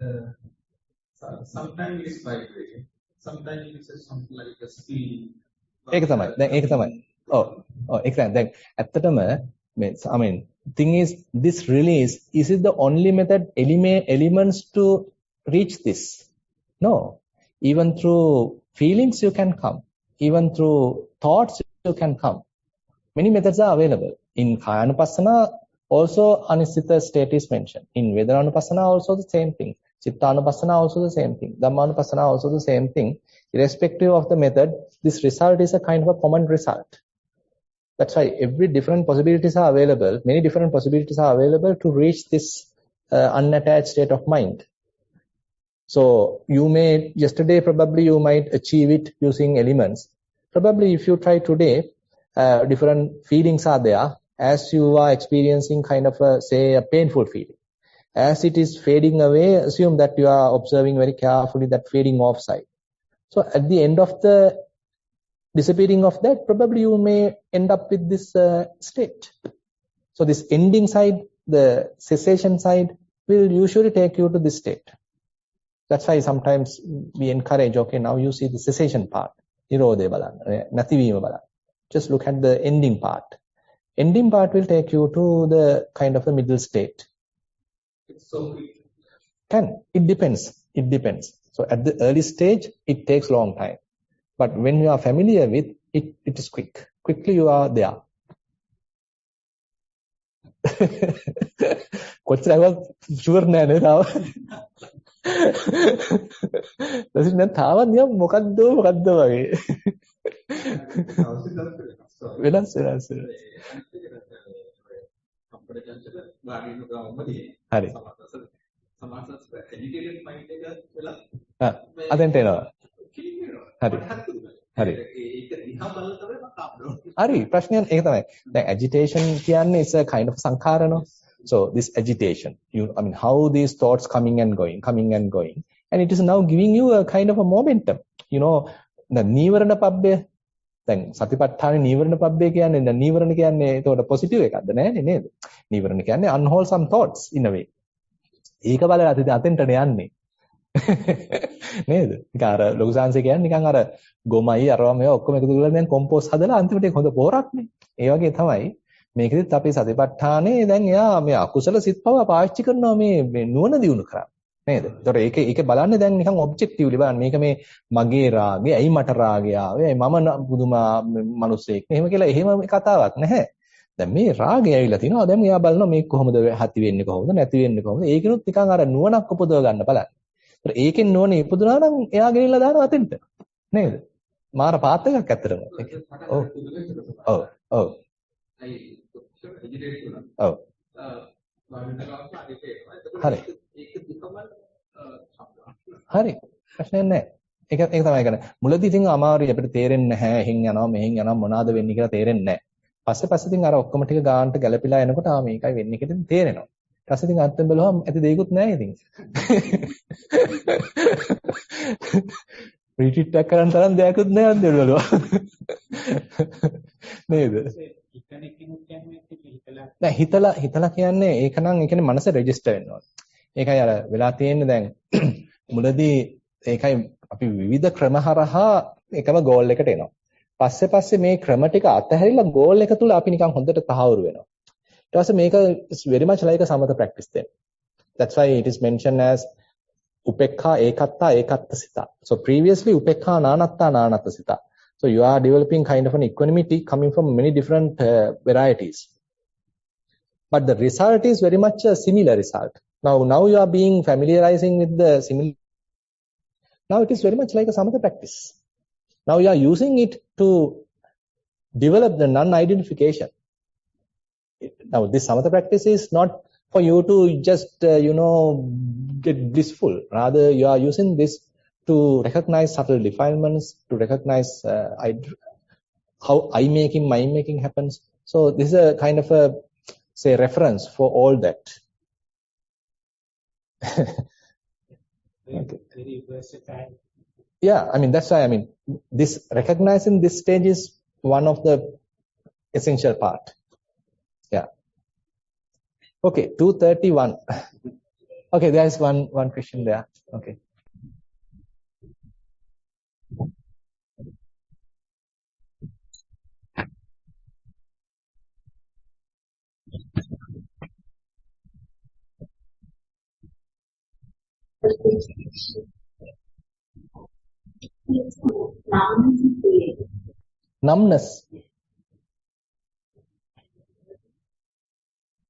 sometimes it's vibration, sometimes it's something like a speed. ඒක තමයි. Exactly. දැන් ඇත්තටම thing is, this release, is it the only method, elements to reach this? No. Even through feelings you can come. Even through thoughts you can come. Many methods are available. In Kayanupassana, also Anisthita state is mentioned. In Vedananupassana, also the same thing. Chittanupassana, also the same thing. Dhammanupassana, also the same thing. Irrespective of the method, this result is a kind of a common result. That's why many different possibilities are available to reach this unattached state of mind. So yesterday probably you might achieve it using elements. Probably if you try today, different feelings are there. As you are experiencing kind of a painful feeling. As it is fading away, assume that you are observing very carefully that fading off side. So at the end of the disappearing of that, probably you may end up with this state. So this ending side, the cessation side, will usually take you to this state. That's why sometimes we encourage, okay, now you see the cessation part. Nirodhe balanna, nathivima balanna. Just look at the ending part. Ending part will take you to the kind of a middle state. It's so quick. It depends. It depends. So at the early stage, it takes long time. But when you are familiar with it, it is quick. Quickly you are there. කොච්චරවත් sure නෑ නේද තාම. දැන් තාම නිකන් මොකද්ද වගේ. වෙනස්. හරි. අදෙන්ට එනවා. හරි. හරි ප්‍රශ්නයක් ඒක තමයි. දැන් agitation කියන්නේ is a kind of සංඛාරනෝ. So this agitation, how these thoughts coming and going, and it is now giving you a kind of a momentum. The නීවරණ පබ්බය. දැන් සතිපට්ඨානේ නීවරණ පබ්බය කියන්නේ දැන් නීවරණ කියන්නේ ඒකට පොසිටිව් එකක්ද නෑනේ නේද? නීවරණ කියන්නේ unwholesome thoughts in a way. ඒක බලලා අතෙන්ට යන්නේ. නේද? නිකන් අර ලොකු සංසය කියන්නේ නිකන් අර ගොමයි අරවා මේවා ඔක්කොම එකතු කරලා දැන් කොම්පෝස්ට් හදලා අන්තිමට ඒක හොඳ පෝරක්නේ. ඒ වගේ තමයි මේකෙදිත් අපි සතිපට්ඨානේ දැන් එයා මේ අකුසල සිත් පව පාවිච්චි කරනවා මේ නුවණ දියුණු කරා. නේද? ඒතකොට ඒක බලන්නේ දැන් නිකන් ඔබ්ජෙක්ටිව්ලි බලන්න. මේක මේ මගේ රාගය, ඇයි මට රාගය ආවේ? මම පුදුමා මිනිස්සෙක්. එහෙම කියලා එහෙම කතාවක් නැහැ. දැන් මේ රාගය ඇවිල්ලා තිනවා. දැන් එයා බලනවා මේක කොහොමද ඇති වෙන්නේ කොහොමද නැති වෙන්නේ කොහොමද? ඒකිනුත් නිකන් අර නුවණක් උපදව ගන්න බලන්න. ඒතර ඒකෙන් නුවණ ඉපදුනා නම් එයා ගෙනිලා දානවා අතෙන්ට. නේද? මාර පාත් එකක් ඇත්තටම. ඔව්. ඔව්. ඔව්. ඔව්. හරි. හරි. ප්‍රශ්නයක් නැහැ. ඒක තමයි කරන්නේ. මුලදී ඉතින් අමාරුයි අපිට තේරෙන්නේ නැහැ. එහෙන් යනවා මෙහෙන් යනවා මොනවාද වෙන්නේ කියලා තේරෙන්නේ නැහැ. පස්සේ ඉතින් අර ඔක්කොම ටික ගානට ගැලපිලා එනකොට මේකයි වෙන්නේ කියලා තේරෙනවා. ඊට පස්සේ ඉතින් අත්යෙන් බලුවම ඇති දෙයක්වත් නැහැ ඉතින්. රිට්‍රීට් එකක් කරන් තරම් දෙයක්වත් නැහැ අන්තිමට බලුවා. නේද? නෑ හිතලා කියන්නේ ඒක නම් ඒ කියන්නේ මනස රෙජිස්ටර් වෙන්න ඕනේ. ඒකයි අර වෙලා තියෙන්නේ දැන් මුලදී ඒකයි අපි විවිධ ක්‍රම හරහා එකම ගෝල් එකට එනවා. පස්සේ මේ ක්‍රම ටික අතහැරිලා ගෝල් එක තුල අපි නිකන් හොඳට තහවුරු වෙනවා. ඊට පස්සේ මේක is very much like a samatha practice then. That's why it is mentioned as upekha ekatta ekatta sita. So previously upekha nanatta nanatta sita. So you are developing kind of an equanimity coming from many different varieties. But the result is very much a similar result. Now you are being familiarizing with the similar. Now it is very much like a samatha practice. Now you are using it to develop the non-identification. Now this samatha practice is not for you to just get blissful. Rather you are using this to recognize subtle defilements, to recognize how I-making, mind-making happens. So this is a kind of a, say, reference for all that. Okay. Very versatile. Yeah, that's why, this recognizing this stage is one of the essential part. Yeah. Okay, 231. Okay, there is one question there. Okay. Numbness.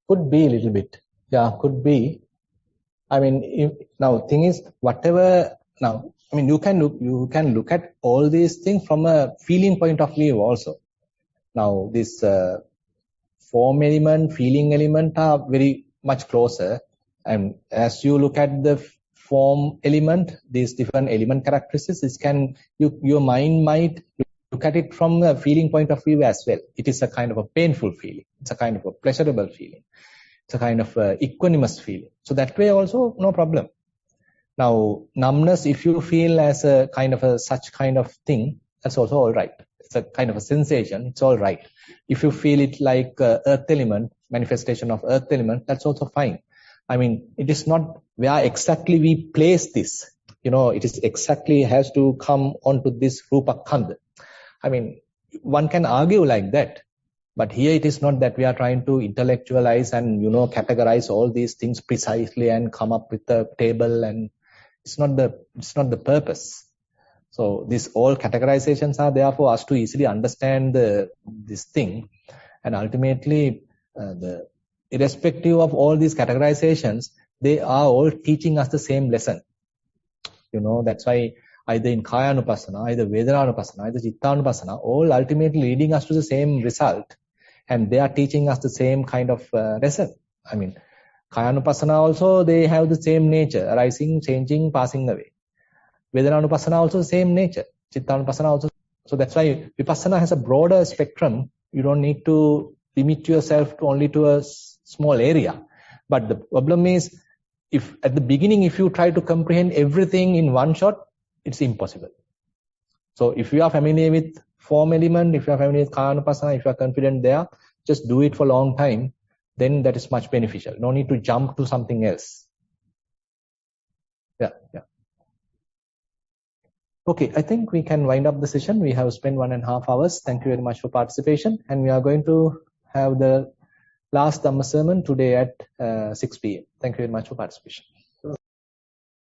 Could be a little bit. Yeah, could be. Now thing is, whatever. Now, you can look at all these things from a feeling point of view also. Now, this form element, feeling element are very much closer. And as you look at the form element, these different element characteristics, your mind might look at it from a feeling point of view as well. It is a kind of a painful feeling. It's a kind of a pleasurable feeling. It's a kind of a equanimous feeling. So that way also, no problem. Now, numbness, if you feel as a kind of such kind of thing, that's also all right. it's a kind of a sensation, it's all right. If you feel it like earth element, manifestation of earth element, that's also fine. I mean, it is not where exactly we place this. It is exactly has to come onto this rupa khandha. I mean, one can argue like that, but here it is not that we are trying to intellectualize and categorize all these things precisely and come up with a table, and it's not the purpose. So these all categorizations are there for us to easily understand this thing, and ultimately, irrespective of all these categorizations, they are all teaching us the same lesson. That's why either in Kayanupassana, either Vedananupassana, either Chittanupassana, all ultimately leading us to the same result, and they are teaching us the same kind of lesson. I mean, Kayanupassana also, they have the same nature, arising, changing, passing away. Vedananupassana also the same nature. Chittanupassana also. So that's why Vipassana has a broader spectrum. You don't need to limit yourself to only to a small area. But the problem is, if at the beginning, if you try to comprehend everything in one shot, it's impossible. So if you are familiar with form element, if you are familiar with Kayanupassana, if you are confident there, just do it for a long time, then that is much beneficial. No need to jump to something else. Yeah. Okay, I think we can wind up the session. We have spent 1.5 hours. Thank you very much for participation. And we are going to have the last Dhamma sermon today at 6 p.m. Thank you very much for participation.